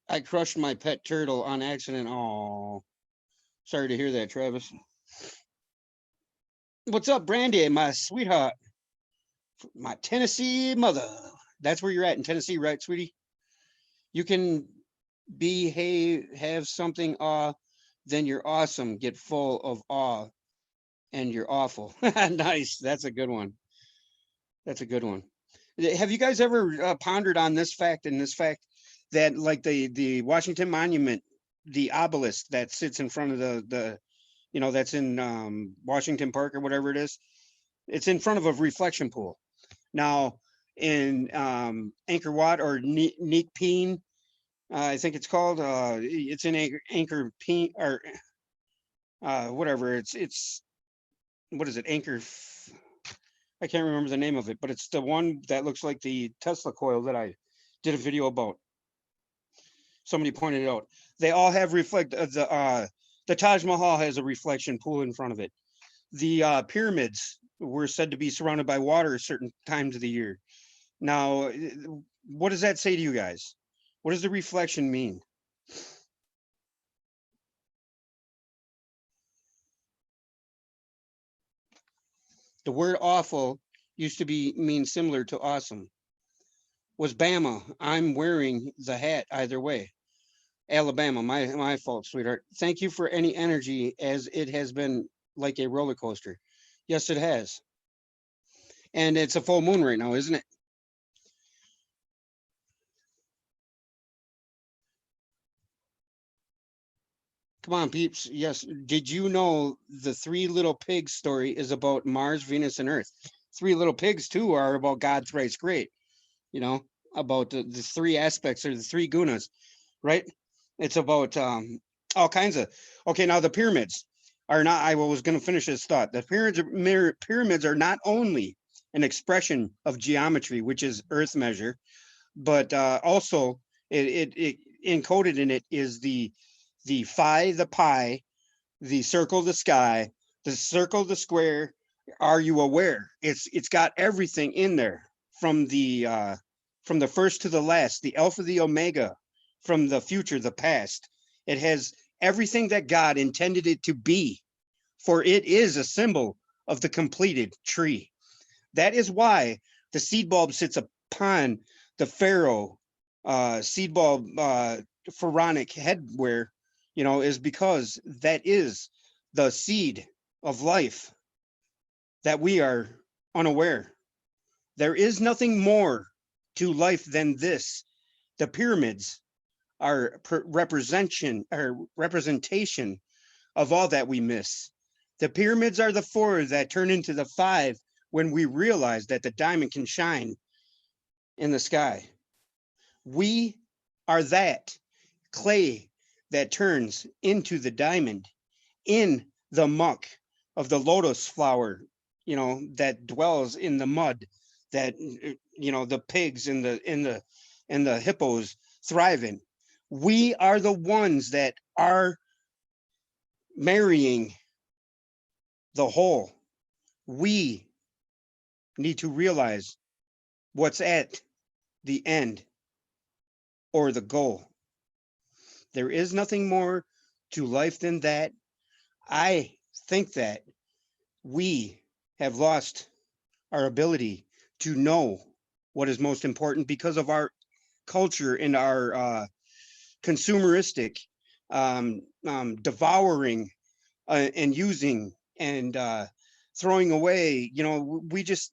Speaker 2: I crushed my pet turtle on accident. Oh, sorry to hear that, Travis. What's up, Brandy, my sweetheart? My Tennessee mother. That's where you're at in Tennessee, right, sweetie? You can be, hey, have something awe, then you're awesome. Get full of awe and you're awful. Nice. That's a good one. That's a good one. Have you guys ever pondered on this fact and this fact that, like, the Washington Monument, the obelisk that sits in front of the that's in Washington Park or whatever it is, it's in front of a reflection pool. Now, in Anchor Wat or Neek I think it's called. It's in Anchor Peen or whatever. It's what is it? I can't remember the name of it, but it's the one that looks like the Tesla coil that I did a video about. Somebody pointed it out. They all have the Taj Mahal has a reflection pool in front of it. The pyramids were said to be surrounded by water at certain times of the year. Now, what does that say to you guys? What does the reflection mean? The word awful used to mean similar to awesome. Was Bama? I'm wearing the hat either way. Alabama, my fault, sweetheart. Thank you for any energy, as it has been like a roller coaster. Yes, it has. And it's a full moon right now, isn't it? Come on, peeps. Yes. Did you know the Three Little Pigs story is about Mars, Venus, and Earth? Three Little Pigs, too, are about God thrice great, you know, about the three aspects or the three gunas, right? It's about all kinds of. Okay, now the pyramids are not. I was going to finish this thought. The pyramids are not only an expression of geometry, which is Earth measure, but also it encoded in it is the phi, the pi, the circle, the sky, the circle, the square. Are you aware? It's got everything in there from the first to the last, the alpha, the omega, from the future, the past. It has everything that God intended it to be, for it is a symbol of the completed tree. That is why the seed bulb sits upon the pharaoh seed bulb pharaonic headwear, is because that is the seed of life that we are unaware. There is nothing more to life than this. The pyramids are representation of all that we miss. The pyramids are the four that turn into the five when we realize that the diamond can shine in the sky. We are that clay that turns into the diamond in the muck of the lotus flower, that dwells in the mud, that the pigs and the hippos thrive in. We are the ones that are marrying the whole. We need to realize what's at the end or the goal. There is nothing more to life than that. I think that we have lost our ability to know what is most important because of our culture and our consumeristic devouring and using and throwing away.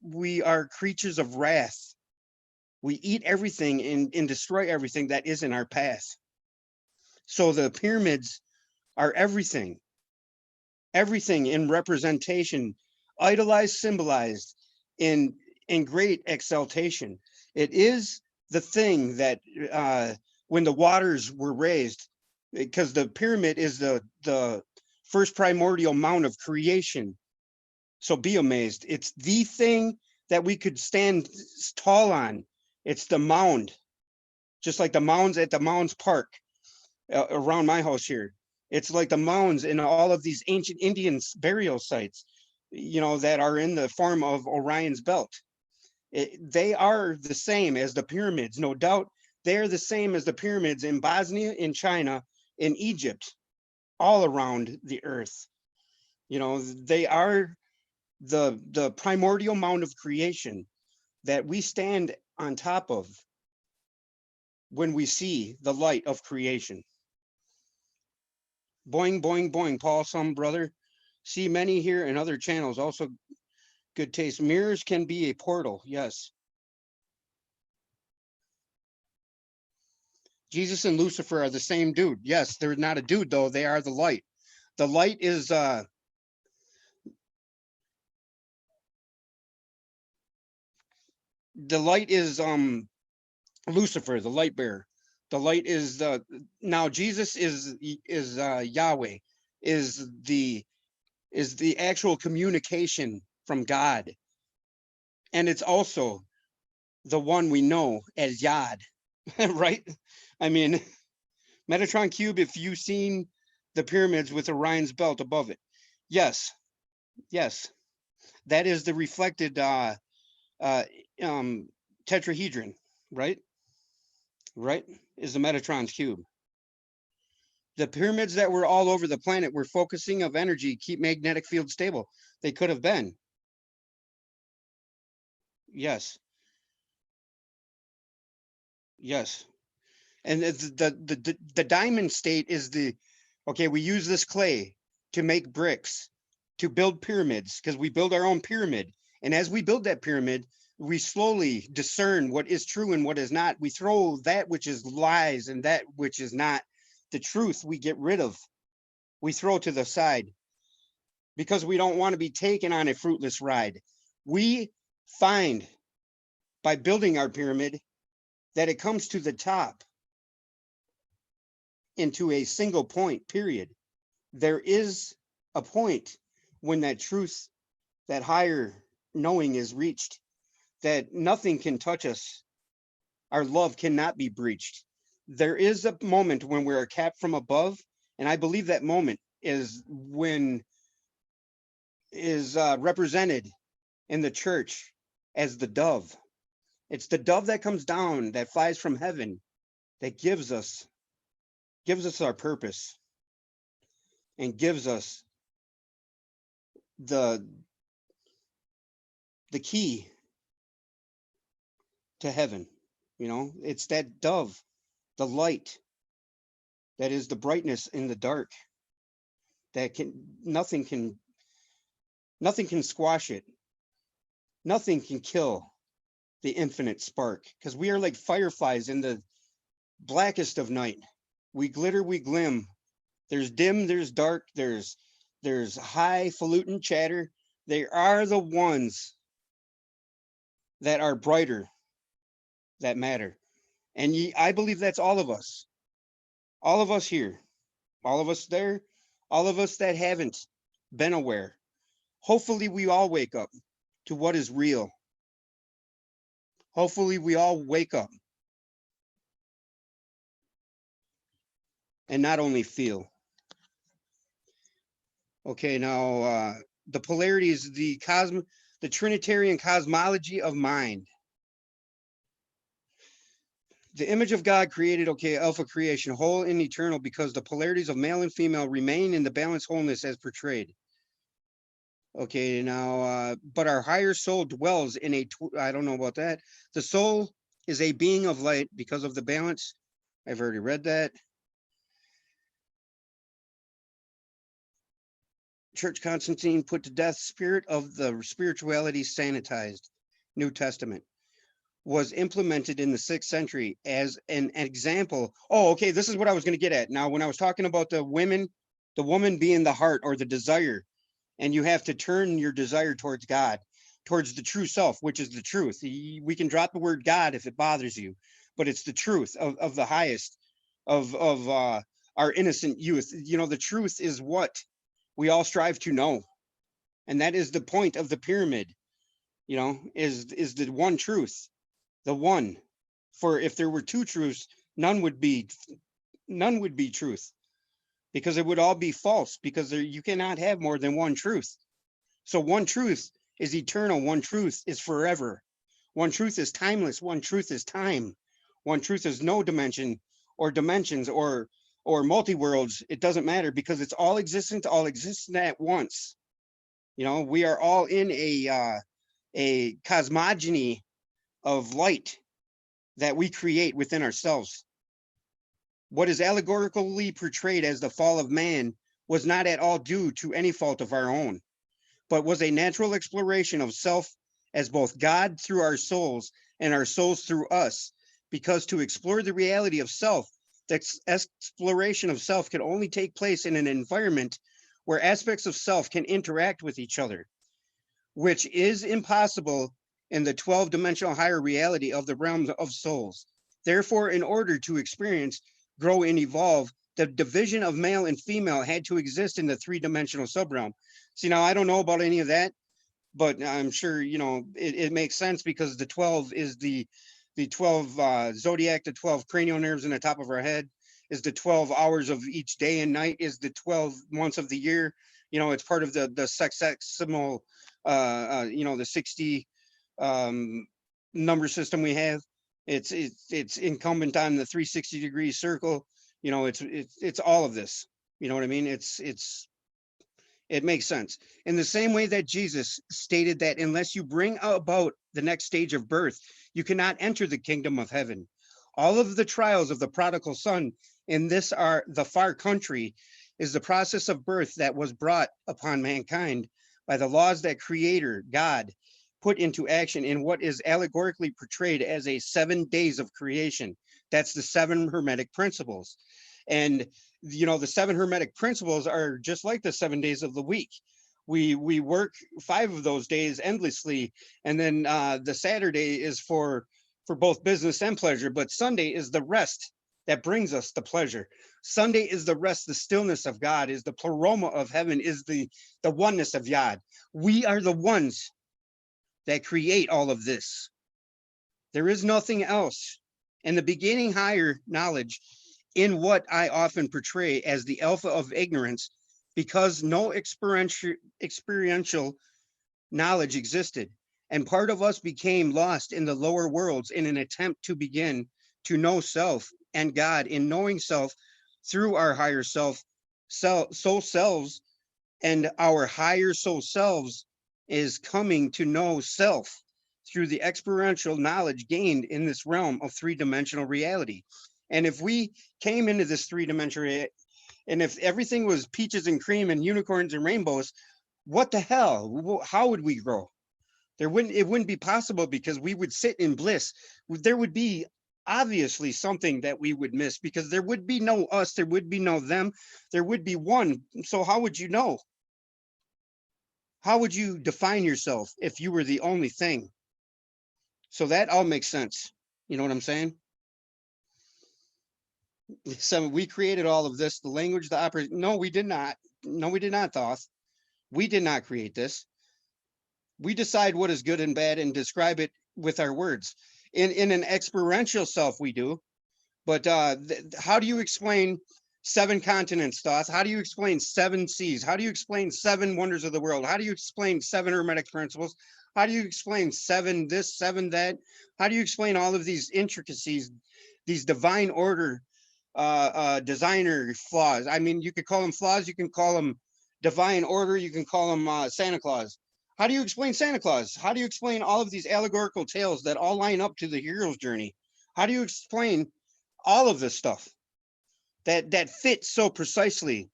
Speaker 2: We are creatures of wrath. We eat everything and destroy everything that is in our path. So the pyramids are everything in representation, idolized, symbolized in great exaltation. It is the thing that when the waters were raised, because the pyramid is the first primordial mount of creation. So be amazed. It's the thing that we could stand tall on. It's the mound, just like the mounds at the Mounds Park around my house here. It's like the mounds in all of these ancient Indian burial sites, that are in the form of Orion's belt. They are the same as the pyramids, no doubt. They are the same as the pyramids in Bosnia, in China, in Egypt, all around the earth. They are the primordial mound of creation that we stand on top of when we see the light of creation. Boing, boing, boing, Paul, some brother. See many here and other channels. Also good taste. Mirrors can be a portal. Yes. Jesus and Lucifer are the same dude. Yes, they're not a dude though. They are the light. The light is Lucifer, the light bearer. The light is now Jesus is Yahweh, is the actual communication from God. And it's also the one we know as Yod, right? I mean, Metatron Cube, if you've seen the pyramids with Orion's belt above it. Yes, yes. That is the reflected uh, tetrahedron, right? Right? Is the Metatron's cube. The pyramids that were all over the planet were focusing of energy, keep magnetic field stable. They could have been. Yes. Yes. And the diamond state is okay, we use this clay to make bricks, to build pyramids, because we build our own pyramid. And as we build that pyramid, we slowly discern what is true and what is not. We throw that which is lies and that which is not the truth, we get rid of. We throw to the side because we don't want to be taken on a fruitless ride. We find by building our pyramid that it comes to the top into a single point, period. There is a point when that truth, that higher knowing is reached, that nothing can touch us. Our love cannot be breached. There is a moment when we are capped from above, and I believe that moment is when is represented in the church as the dove. It's the dove that comes down, that flies from heaven, that gives us our purpose and gives us the key to heaven. It's that dove, the light, that is the brightness in the dark, that nothing can squash it. Nothing can kill the infinite spark, because we are like fireflies in the blackest of night. We glitter, we glim. There's dim, there's dark, there's highfalutin chatter. They are the ones that are brighter, that matter. And I believe that's all of us here, all of us there, all of us that haven't been aware. Hopefully we all wake up to what is real. Hopefully we all wake up and not only feel. Okay, now the polarities, the Trinitarian cosmology of mind. The image of God created, okay, alpha creation, whole and eternal, because the polarities of male and female remain in the balanced wholeness as portrayed. Okay, now, but our higher soul dwells in a, I don't know about that. The soul is a being of light because of the balance. I've already read that. Church Constantine put to death, spirit of the spirituality sanitized. New Testament was implemented in the 6th century as an example. Oh, okay, this is what I was going to get at. Now, when I was talking about the women, the woman being the heart or the desire, and you have to turn your desire towards God, towards the true self, which is the truth. We can drop the word God if it bothers you, but it's the truth of the highest of our innocent youth. You know, the truth is what we all strive to know, and that is the point of the pyramid. You know, is the one truth, the one. For if there were two truths, none would be truth, because it would all be false, because you cannot have more than one truth. So one truth is eternal, one truth is forever, one truth is timeless, one truth is time, one truth is no dimension or dimensions or multi-worlds. It doesn't matter, because it's all existent at once. You know, we are all in a cosmogony of light that we create within ourselves. What is allegorically portrayed as the fall of man was not at all due to any fault of our own, but was a natural exploration of self as both God through our souls and our souls through us. Because to explore the reality of self, the exploration of self can only take place in an environment where aspects of self can interact with each other, which is impossible in the 12-dimensional higher reality of the realms of souls. Therefore, in order to experience, grow, and evolve, the division of male and female had to exist in the 3-dimensional subrealm. See, now I don't know about any of that, but I'm sure, you know, it makes sense, because the 12 is the 12 zodiac, the 12 cranial nerves in the top of our head, is the 12 hours of each day and night, is the 12 months of the year. You know, it's part of the sexagesimal, you know, the 60 number system we have. It's incumbent on the 360-degree circle. You know, it's all of this. You know what I mean? It makes sense. In the same way that Jesus stated that unless you bring about the next stage of birth, you cannot enter the kingdom of heaven. All of the trials of the prodigal son in this are the far country is the process of birth that was brought upon mankind by the laws that Creator God put into action in what is allegorically portrayed as a 7 days of creation. That's the 7 Hermetic principles. And, you know, the 7 Hermetic principles are just like the 7 days of the week. We work 5 of those days endlessly, and then the Saturday is for both business and pleasure, but Sunday is the rest that brings us the pleasure. Sunday is the rest, the stillness of God, is the pleroma of heaven, is the oneness of Yod. We are the ones that create all of this. There is nothing else. And the beginning higher knowledge in what I often portray as the alpha of ignorance, because no experiential knowledge existed. And part of us became lost in the lower worlds in an attempt to begin to know self and God. In knowing self through our higher soul selves, and our higher soul selves is coming to know self through the experiential knowledge gained in this realm of 3-dimensional reality. And if we came into this 3-dimensional, and if everything was peaches and cream and unicorns and rainbows, what the hell? How would we grow? It wouldn't be possible, because we would sit in bliss. There would be obviously something that we would miss, because there would be no us, there would be no them, there would be one. So how would you know? How would you define yourself if you were the only thing? So that all makes sense. You know what I'm saying? So we created all of this, the language, the operation. No, we did not. No, we did not, Thoth. We did not create this. We decide what is good and bad and describe it with our words. In an experiential self, we do. But how do you explain 7 continents, Thoth? How do you explain 7 seas? How do you explain 7 wonders of the world? How do you explain 7 Hermetic principles? How do you explain seven this, seven that? How do you explain all of these intricacies, these divine order, designer flaws? I mean, you could call them flaws, you can call them divine order, you can call them Santa Claus. How do you explain Santa Claus? How do you explain all of these allegorical tales that all line up to the hero's journey? How do you explain all of this stuff that fits so precisely,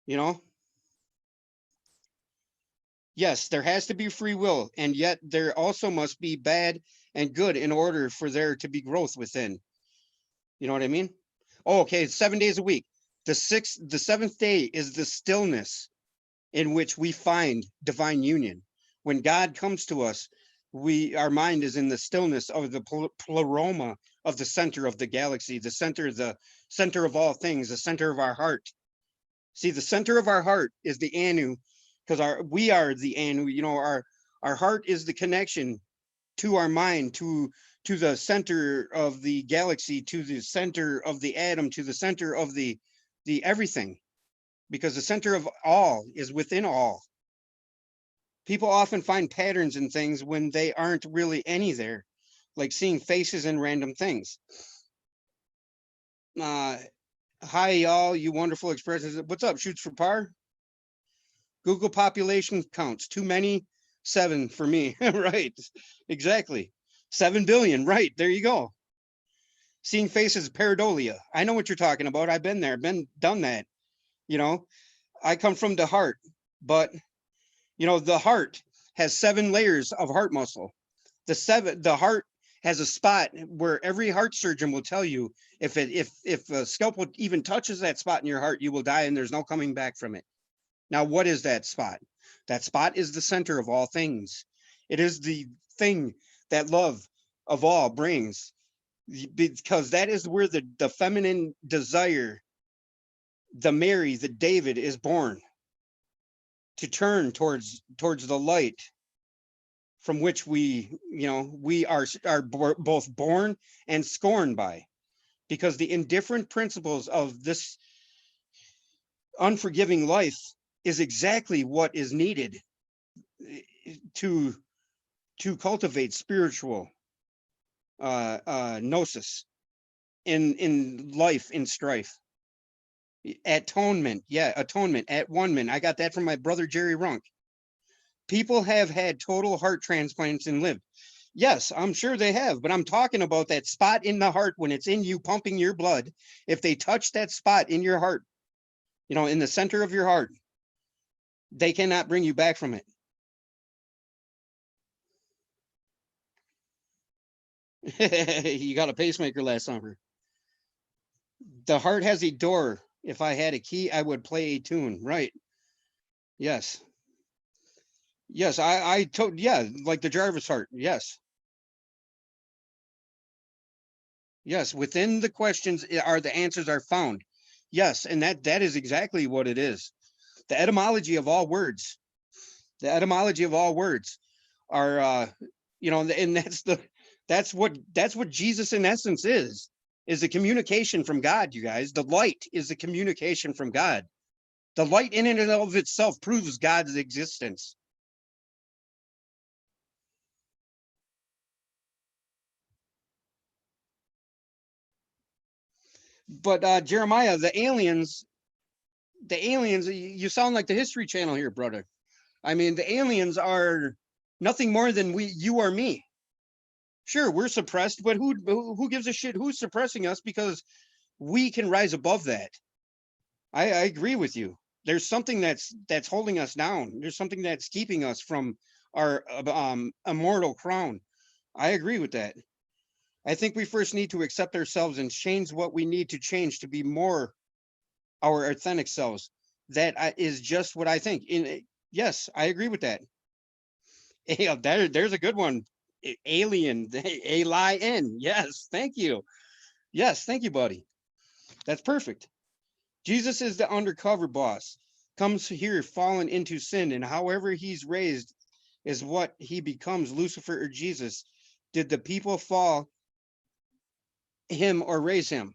Speaker 2: you know? Yes, there has to be free will, and yet there also must be bad and good in order for there to be growth within. You know what I mean? Oh, okay, it's 7 days a week. The seventh day is the stillness in which we find divine union. When God comes to us, our mind is in the stillness of the pleroma of the center of the galaxy, the center of all things, the center of our heart. See, the center of our heart is the Anu, because we are the Anu. You know, our heart is the connection to our mind, to the center of the galaxy, to the center of the atom, to the center of the everything, because the center of all is within all. People often find patterns in things when they aren't really any there, like seeing faces in random things. Hi, y'all, you wonderful expressions. What's up, Shoots for Par? Google population counts. Too many? 7 for me. Right. Exactly. 7 billion. Right. There you go. Seeing faces, pareidolia. I know what you're talking about. I've been there, done that. You know, I come from the heart, but you know, the heart has 7 layers of heart muscle. The heart has a spot where every heart surgeon will tell you if a scalpel even touches that spot in your heart, you will die and there's no coming back from it. Now, what is that spot? That spot is the center of all things. It is the thing that love of all brings, because that is where the feminine desire, the Mary, the David is born to turn towards the light from which we are both born and scorned by, because the indifferent principles of this unforgiving life is exactly what is needed to cultivate spiritual gnosis in life, in strife. Atonement, yeah, atonement at one man. I got that from my brother Jerry Runk. People have had total heart transplants and lived. Yes, I'm sure they have, but I'm talking about that spot in the heart when it's in you, pumping your blood. If they touch that spot in your heart, you know, in the center of your heart, they cannot bring you back from it. You got a pacemaker last summer. The heart has a door. If I had a key, I would play a tune. Right. Yes. Yes, I told, yeah, like the Jarvis heart. Yes. Yes, within the questions are the answers are found. Yes, and that is exactly what it is. The etymology of all words. The etymology of all words are and that's what Jesus in essence is a communication from God, you guys. The light is a communication from God. The light in and of itself proves God's existence. But Jeremiah, the aliens, you sound like the History Channel here, brother. I mean, the aliens are nothing more than you or me. Sure, we're suppressed, but who gives a shit who's suppressing us, because we can rise above that. I agree with you. There's something that's holding us down. There's something that's keeping us from our immortal crown. I agree with that. I think we first need to accept ourselves and change what we need to change to be more our authentic selves. That is just what I think. Yes, I agree with that. Yeah, there's a good one. Alien, alien. Yes, thank you. Yes, thank you, buddy. That's perfect. Jesus is the undercover boss. Comes here fallen into sin, and however he's raised is what he becomes, Lucifer or Jesus. Did the people fall him or raise him?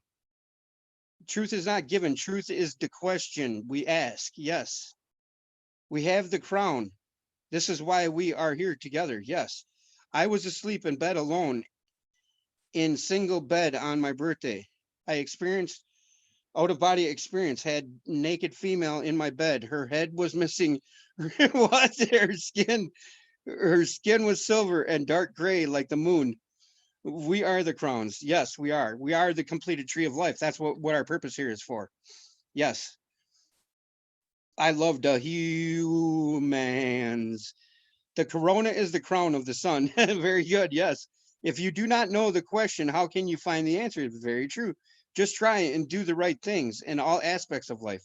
Speaker 2: Truth is not given. Truth is the question we ask. Yes. We have the crown. This is why we are here together. Yes. I was asleep in bed alone in single bed on my birthday. I experienced out of body experience, had naked female in my bed. Her head was missing. What? Her skin was silver and dark gray like the moon. We are the crowns. Yes, we are. We are the completed tree of life. That's what our purpose here is for. Yes. I love the humans. The corona is the crown of the sun. Very good. Yes. If you do not know the question, how can you find the answer? It's very true. Just try and do the right things in all aspects of life.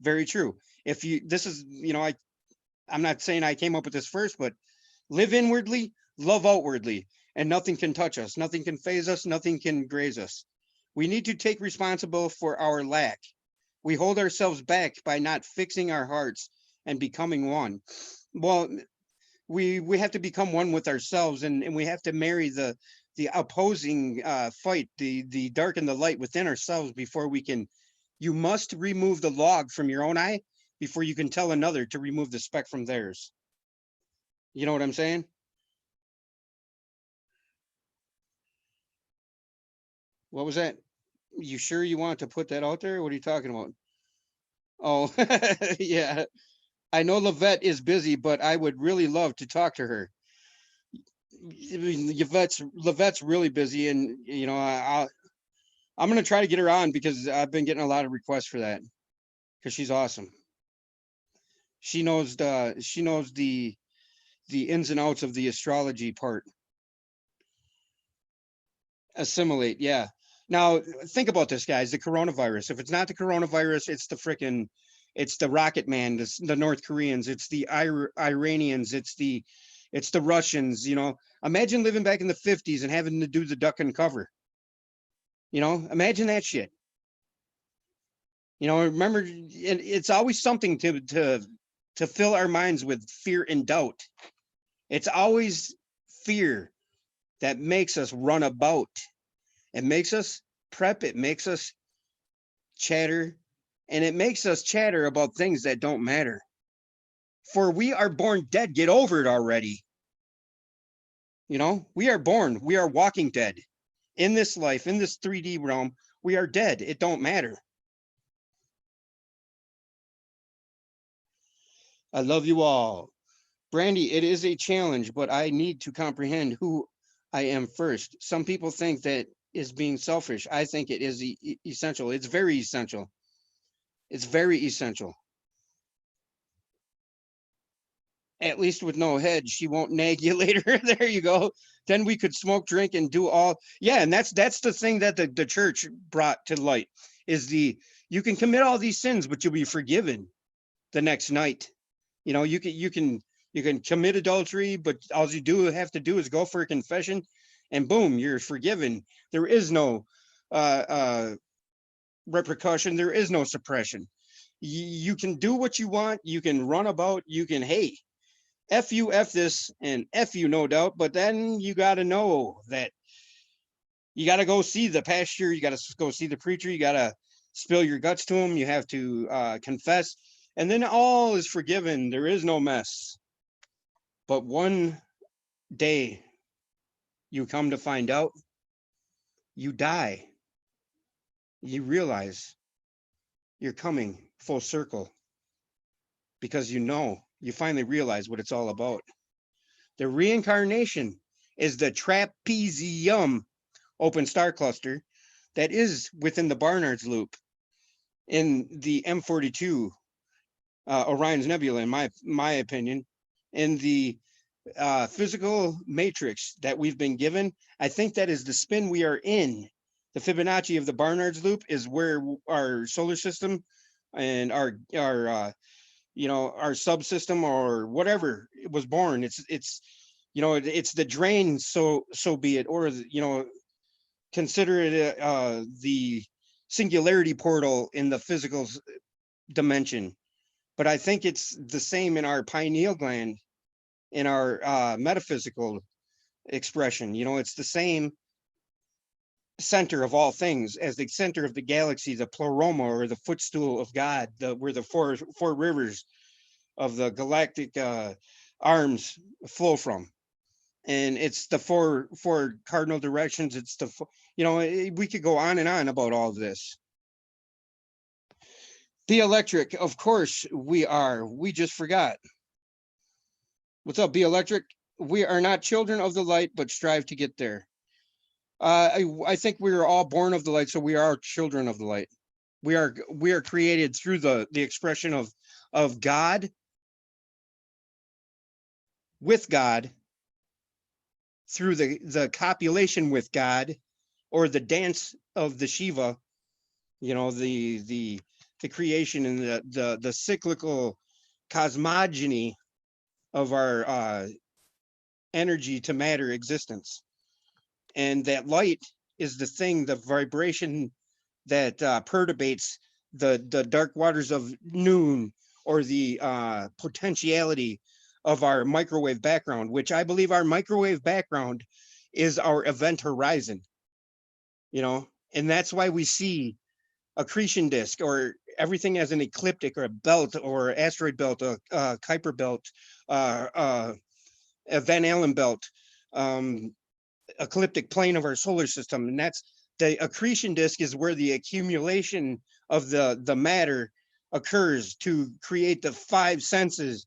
Speaker 2: Very true. If you, this is, I'm not saying I came up with this first, but live inwardly, love outwardly, and nothing can touch us. Nothing can phase us. Nothing can graze us. We need to take responsible for our lack. We hold ourselves back by not fixing our hearts and becoming one. Well, we have to become one with ourselves, and we have to marry the opposing fight, the dark and the light within ourselves before we can. You must remove the log from your own eye before you can tell another to remove the speck from theirs. You know what I'm saying? What was that? You sure you want to put that out there? What are you talking about? Oh, yeah. I know Lavette is busy, but I would really love to talk to her. Lavette's really busy, and I'm gonna try to get her on because I've been getting a lot of requests for that because she's awesome. She knows the ins and outs of the astrology part. Assimilate, yeah. Now think about this, guys. The coronavirus. If it's not the coronavirus, it's the Rocket Man, the North Koreans, it's the Iranians, it's the Russians. Imagine living back in the 50s and having to do the duck and cover. Imagine that shit. Remember, it's always something to fill our minds with fear and doubt. It's always fear that makes us run about. It makes us prep. It makes us chatter, and it makes us chatter about things that don't matter. For we are born dead. Get over it already. We are born. We are walking dead in this life, in this 3D realm. We are dead. It don't matter. I love you all. Brandy, it is a challenge, but I need to comprehend who I am first. Some people think that is being selfish. I think it is essential. It's very essential. It's very essential. At least with no head, she won't nag you later. There you go. Then we could smoke, drink, and do all. Yeah, and that's the thing that the church brought to light is you can commit all these sins, but you'll be forgiven the next night. You can commit adultery, but all you do have to do is go for a confession, and boom, you're forgiven. There is no repercussion. There is no suppression. You can do what you want. You can run about. You can, hey, F you, F this, and F you, no doubt. But then you got to know that you got to go see the pastor. You got to go see the preacher. You got to spill your guts to him. You have to confess. And then all is forgiven. There is no mess. But one day you come to find out, you die. You realize you're coming full circle because you finally realize what it's all about. The reincarnation is the trapezium open star cluster that is within the Barnard's loop in the M42 Orion's Nebula, in my opinion. In the physical matrix that we've been given, I think that is the spin we are in. The Fibonacci of the Barnard's loop is where our solar system and our subsystem or whatever was born. It's the drain, so be it, or consider it the singularity portal in the physical dimension. But I think it's the same in our pineal gland, in our metaphysical expression. It's the same center of all things as the center of the galaxy, the pleroma, or the footstool of God, where the four rivers of the galactic arms flow from. And it's the four cardinal directions. It's the, we could go on and on about all of this. Be electric, of course we are. We just forgot. What's up, Be Electric? We are not children of the light, but strive to get there. I think we are all born of the light, so we are children of the light. We are created through the expression of God, with God, through the copulation with God, or the dance of the Shiva, the creation and the cyclical cosmogony of our energy to matter existence. And that light is the thing, the vibration that perturbates the dark waters of noon, or the potentiality of our microwave background, which I believe our microwave background is our event horizon, and that's why we see accretion disk, or everything as an ecliptic, or a belt, or asteroid belt, a Kuiper belt, a Van Allen belt, ecliptic plane of our solar system. And that's the accretion disk, is where the accumulation of the matter occurs to create the five senses,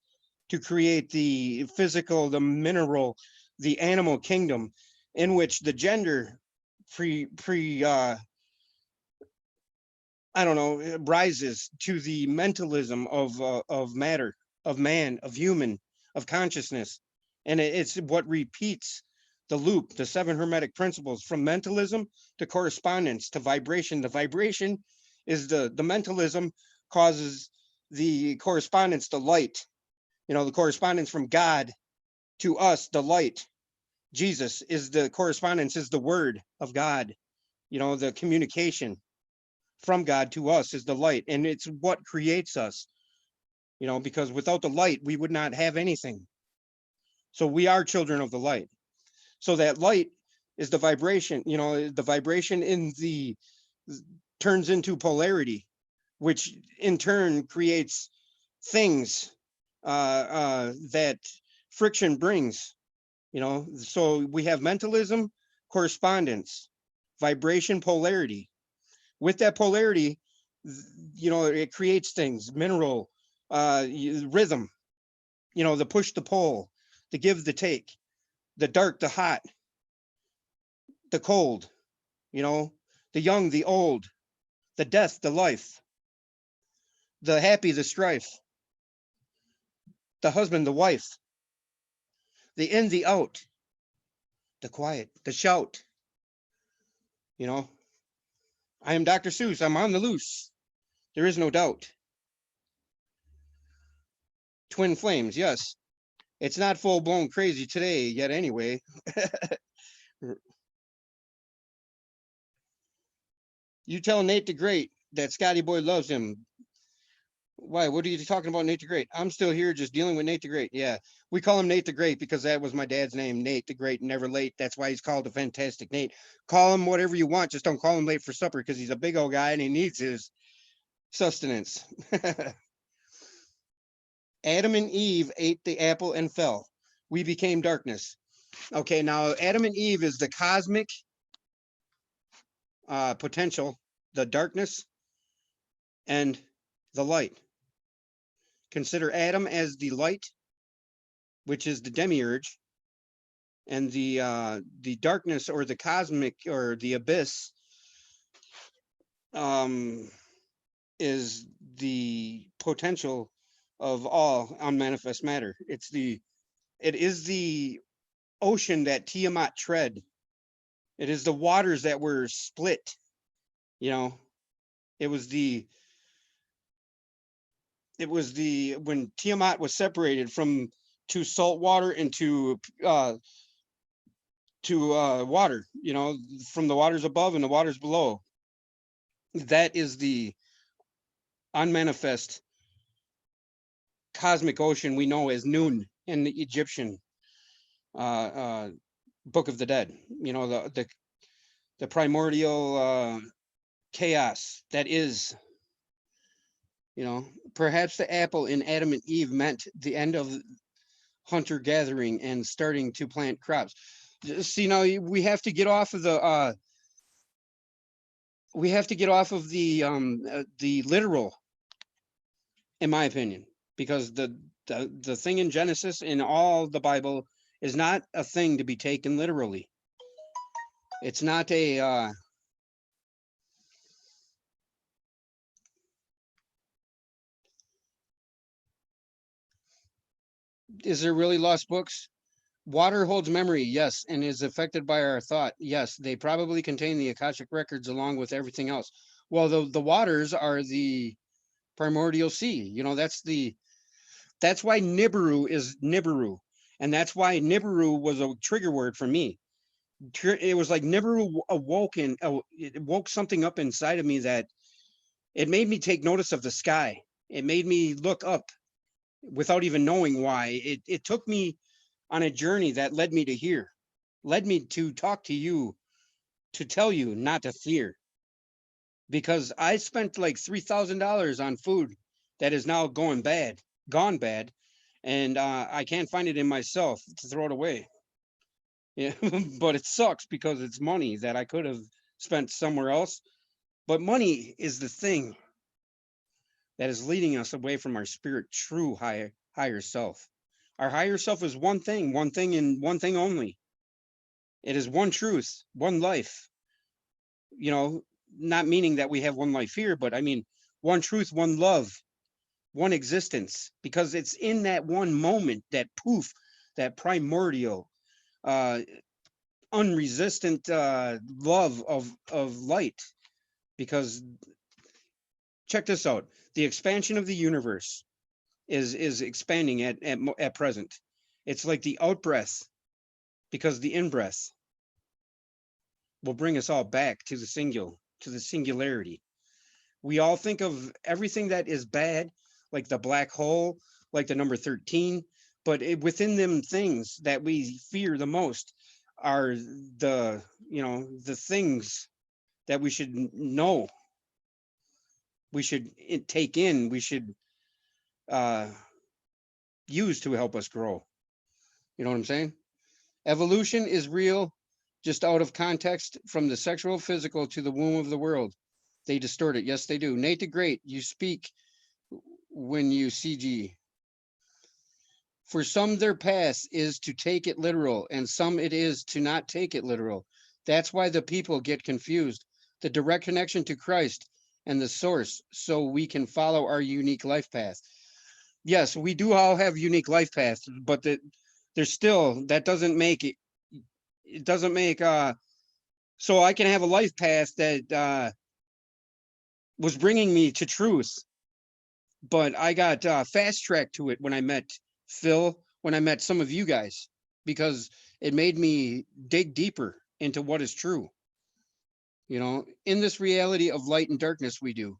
Speaker 2: to create the physical, the mineral, the animal kingdom, in which the gender rises to the mentalism of matter, of man, of human, of consciousness. And it's what repeats the loop, the seven hermetic principles, from mentalism to correspondence to vibration. The vibration is the mentalism causes the correspondence to light, the correspondence from God to us, the light. Jesus is the correspondence, is the word of God, the communication from God to us is the light. And it's what creates us, because without the light, we would not have anything. So we are children of the light. So that light is the vibration, the vibration turns into polarity, which in turn creates things that friction brings, so we have mentalism, correspondence, vibration, polarity. With that polarity, it creates things, mineral, rhythm, the push, the pull, the give, the take, the dark, the hot, the cold, the young, the old, the death, the life, the happy, the strife, the husband, the wife, the in, the out, the quiet, the shout. I am Dr. Seuss. I'm on the loose. There is no doubt. Twin flames, yes. It's not full blown crazy today yet, anyway. You tell Nate the Great that Scotty Boy loves him. Why? What are you talking about, Nate the Great? I'm still here just dealing with Nate the Great. Yeah, we call him Nate the Great because that was my dad's name, Nate the Great, never late. That's why he's called the Fantastic Nate. Call him whatever you want, just don't call him late for supper, because he's a big old guy and he needs his sustenance. Adam and Eve ate the apple and fell. We became darkness. Okay, now Adam and Eve is the cosmic potential, the darkness, and the light. Consider Adam as the light, which is the demiurge, and the darkness, or the cosmic, or the abyss, is the potential of all unmanifest matter. It is the ocean that Tiamat tread. It is the waters that were split. It was the when Tiamat was separated to salt water into water, from the waters above and the waters below. That is the unmanifest cosmic ocean we know as Nun in the Egyptian Book of the Dead. The primordial chaos that is. Perhaps the apple in Adam and Eve meant the end hunter gathering and starting to plant crops. See, now we have to get off of the literal, in my opinion, because the thing in Genesis in all the Bible is not a thing to be taken literally. It's not a is there really lost books? Water holds memory, yes, and is affected by our thought. Yes, they probably contain the Akashic records along with everything else. Well, the waters are the primordial sea. That's why Nibiru is Nibiru. And that's why Nibiru was a trigger word for me. It was like Nibiru awoken, it woke something up inside of me that it made me take notice of the sky. It made me look up without even knowing why. It took me on a journey that led me to here, led me to talk to you, to tell you not to fear. Because I spent like $3,000 on food that is now gone bad, and I can't find it in myself to throw it away. Yeah, but it sucks because it's money that I could have spent somewhere else. But money is the thing that is leading us away from our spirit, true higher self. Our higher self is one thing, and one thing only. It is one truth, one life. You know, not meaning that we have one life here, but I mean one truth, one love, one existence. Because it's in that one moment, that poof, that primordial, uh, unresistant love of light. Because check this out: the expansion of the universe is expanding at present. It's like the out breath, because the in breath will bring us all back to the singularity. We all think of everything that is bad, like the black hole, like the number 13, but within them things that we fear the most are the things that we should know, we should take in, we should uh, use to help us grow. You know what I'm saying? Evolution is real, just out of context from the sexual, physical to the womb of the world. They distort it. Yes, they do. Nate the Great, you speak when you CG. For some, their path is to take it literal, and some it is to not take it literal. That's why the people get confused. The direct connection to Christ and the source, so we can follow our unique life path. Yes, we do all have unique life paths, but there's still, that doesn't make it. It doesn't make so I can have a life path that was bringing me to truth, but I got fast tracked to it when I met Phil, when I met some of you guys, because it made me dig deeper into what is true. In this reality of light and darkness, we do,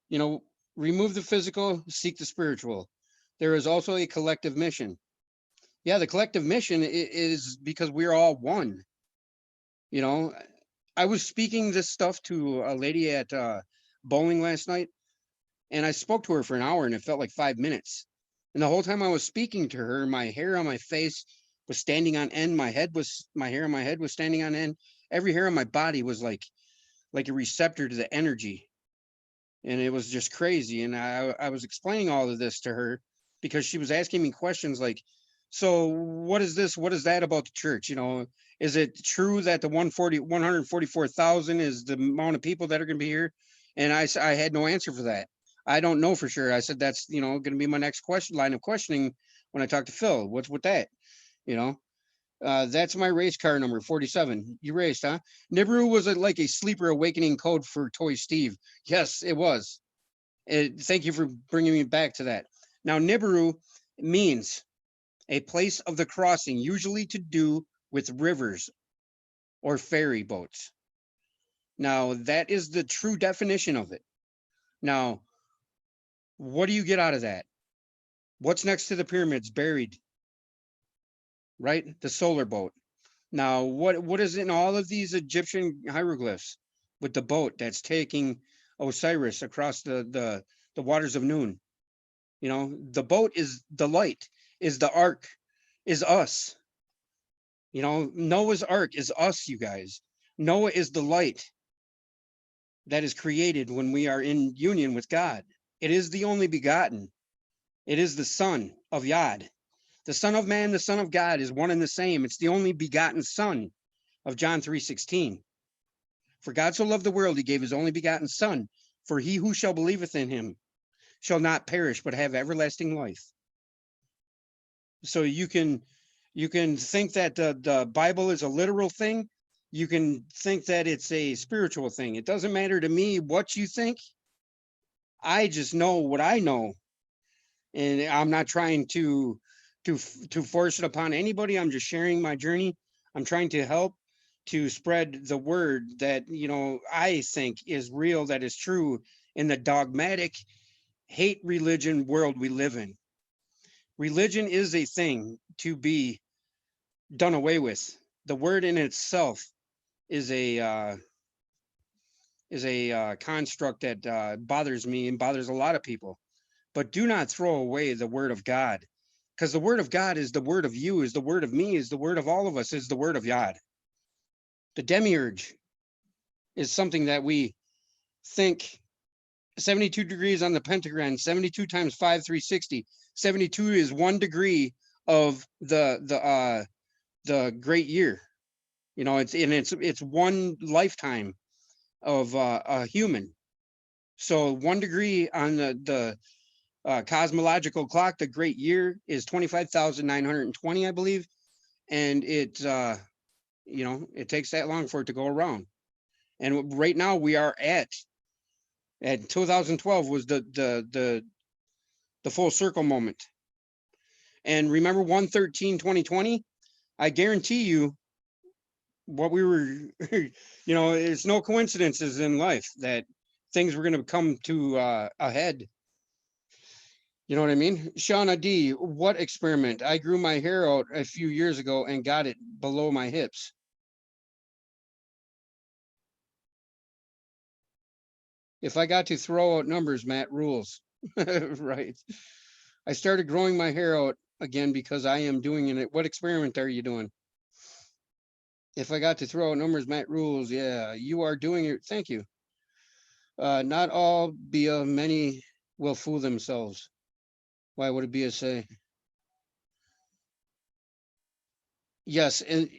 Speaker 2: you know, remove the physical, seek the spiritual. There is also a collective mission. Yeah, the collective mission is because we're all one. You know, I was speaking this stuff to a lady at bowling last night, and I spoke to her for an hour, and it felt like 5 minutes. And the whole time I was speaking to her, my hair on my face was standing on end. My hair on my head was standing on end. Every hair on my body was like a receptor to the energy, and it was just crazy. And I was explaining all of this to her because she was asking me questions like, so what is this? What is that about the church? Is it true that the 144,000 is the amount of people that are going to be here? And I had no answer for that. I don't know for sure. I said, that's, going to be my next line of questioning when I talk to Phil. What's with that? You know, that's my race car number 47. You raced, huh? Nibiru was like a sleeper awakening code for Toy Steve. Yes, it was. Thank you for bringing me back to that. Now, Nibiru means a place of the crossing, usually to do with rivers or ferry boats. Now, that is the true definition of it. Now, what do you get out of that? What's next to the pyramids buried? Right? The solar boat. Now, what is in all of these Egyptian hieroglyphs with the boat that's taking Osiris across the waters of noon? The boat is the light. is the ark, is us. You know, Noah's ark is us, you guys. Noah is the light that is created when we are in union with God. It is the only begotten. It is the Son of Yod. The Son of Man, the Son of God is one and the same. It's the only begotten Son of John 3:16. For God so loved the world, he gave his only begotten Son, for he who shall believeth in him shall not perish, but have everlasting life. So you can think that the Bible is a literal thing. You can think that it's a spiritual thing. It doesn't matter to me what you think. I just know what I know, and I'm not trying to force it upon anybody. I'm just sharing my journey. I'm trying to help to spread the word that, you know, I think is real, that is true in the dogmatic hate religion world we live in. Religion is a thing to be done away with. The word in itself is a construct that bothers me and bothers a lot of people. But do not throw away the word of God, because the word of God is the word of you, is the word of me, is the word of all of us, is the word of Yod. The demiurge is something that we think 72 degrees on the pentagram, 72 times 5, 360. 72 is 1 degree of the great year. You know, it's one lifetime of a human. So 1 degree on the cosmological clock, the great year is 25,920, I believe, and it you know, it takes that long for it to go around. And right now we are at 2012 was the full circle moment. And remember 1/13/2020? I guarantee you what we were, you know, it's no coincidences in life that things were going to come to a head. You know what I mean? Shauna D, what experiment? I grew my hair out a few years ago and got it below my hips. If I got to throw out numbers, Matt, rules. Right. I started growing my hair out again because I am doing it. What experiment are you doing? If I got to throw out numbers, Matt, rules. Yeah, you are doing it. Thank you. Not all be a many will fool themselves. Why would it be a say? Yes, and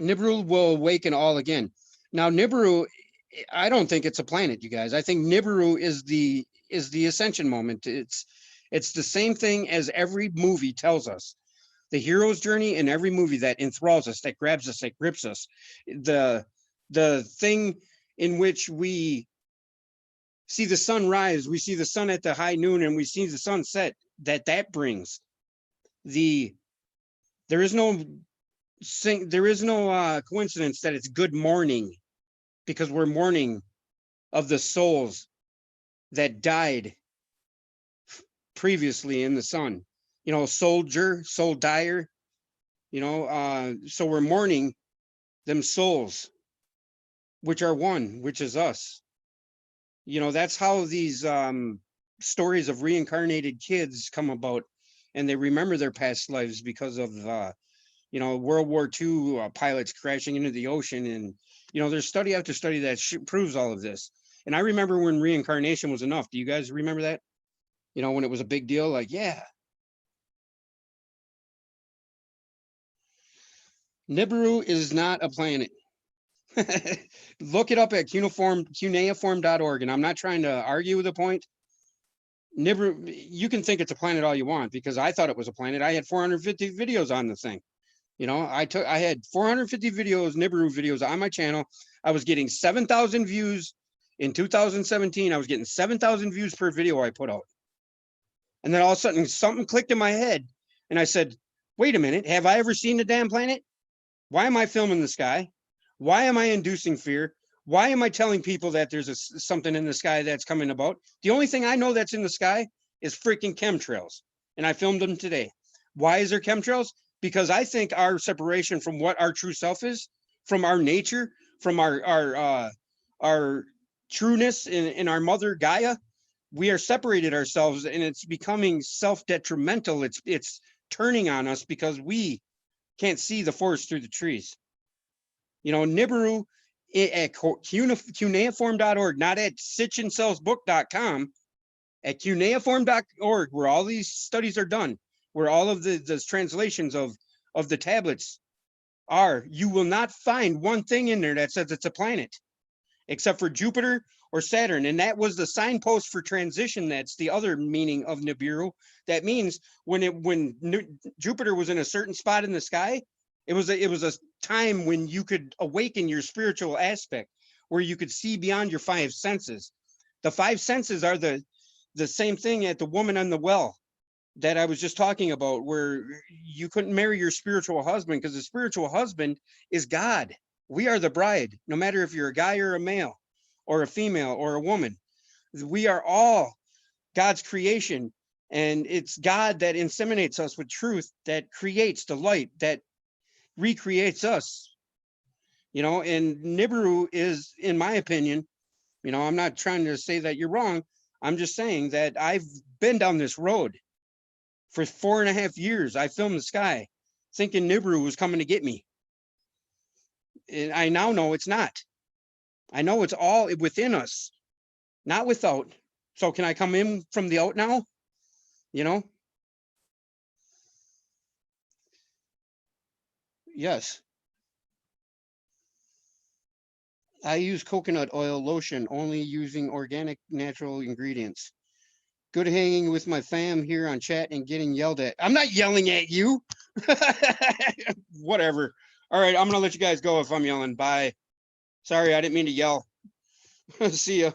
Speaker 2: Nibiru will awaken all again. Now Nibiru, I don't think it's a planet, you guys. I think Nibiru is the ascension moment. It's the same thing as every movie tells us. The hero's journey in every movie that enthralls us, that grabs us, that grips us. The thing in which we see the sun rise, we see the sun at the high noon, and we see the sunset, that brings the there is no coincidence that it's good morning, because we're mourning of the souls that died previously in the sun. You know, soldier, soul dyer, you know, so we're mourning them souls, which are one, which is us. You know, that's how these stories of reincarnated kids come about, and they remember their past lives because of you know, World War II pilots crashing into the ocean. And, you know, there's study after study that proves all of this. And I remember when reincarnation was enough. Do you guys remember that? You know, when it was a big deal, like, yeah. Nibiru is not a planet. Look it up at cuneiform.org. And I'm not trying to argue the point. Nibiru, you can think it's a planet all you want, because I thought it was a planet. I had 450 videos on the thing. You know, I had 450 videos, Nibiru videos on my channel. I was getting 7,000 views in 2017. I was getting 7,000 views per video I put out. And then all of a sudden something clicked in my head and I said, wait a minute, have I ever seen the damn planet? Why am I filming the sky? Why am I inducing fear? Why am I telling people that there's something in the sky that's coming about? The only thing I know that's in the sky is freaking chemtrails. And I filmed them today. Why is there chemtrails? Because I think our separation from what our true self is, from our nature, from our trueness in our mother Gaia, we are separated ourselves, and it's becoming self-detrimental. It's turning on us because we can't see the forest through the trees. You know, Nibiru at cuneiform.org, not at sitchandsellsbook.com, at cuneiform.org, where all these studies are done, where all of the translations of the tablets are, you will not find one thing in there that says it's a planet, except for Jupiter or Saturn. And that was the signpost for transition. That's the other meaning of Nibiru. That means when Jupiter was in a certain spot in the sky, it was a time when you could awaken your spiritual aspect, where you could see beyond your five senses. The five senses are the same thing at the woman on the well that I was just talking about, where you couldn't marry your spiritual husband because the spiritual husband is God. We are the bride, no matter if you're a guy or a male or a female or a woman. We are all God's creation, and it's God that inseminates us with truth, that creates the light, that recreates us. You know, and Nibiru is, in my opinion, you know, I'm not trying to say that you're wrong. I'm just saying that I've been down this road for 4.5 years. I filmed the sky thinking Nibiru was coming to get me. And I now know it's not. I know it's all within us, not without. So can I come in from the out now? You know? Yes. I use coconut oil lotion, only using organic natural ingredients. Good hanging with my fam here on chat and getting yelled at. I'm not yelling at you. Whatever. All right, I'm gonna let you guys go if I'm yelling. Bye. Sorry, I didn't mean to yell. See ya.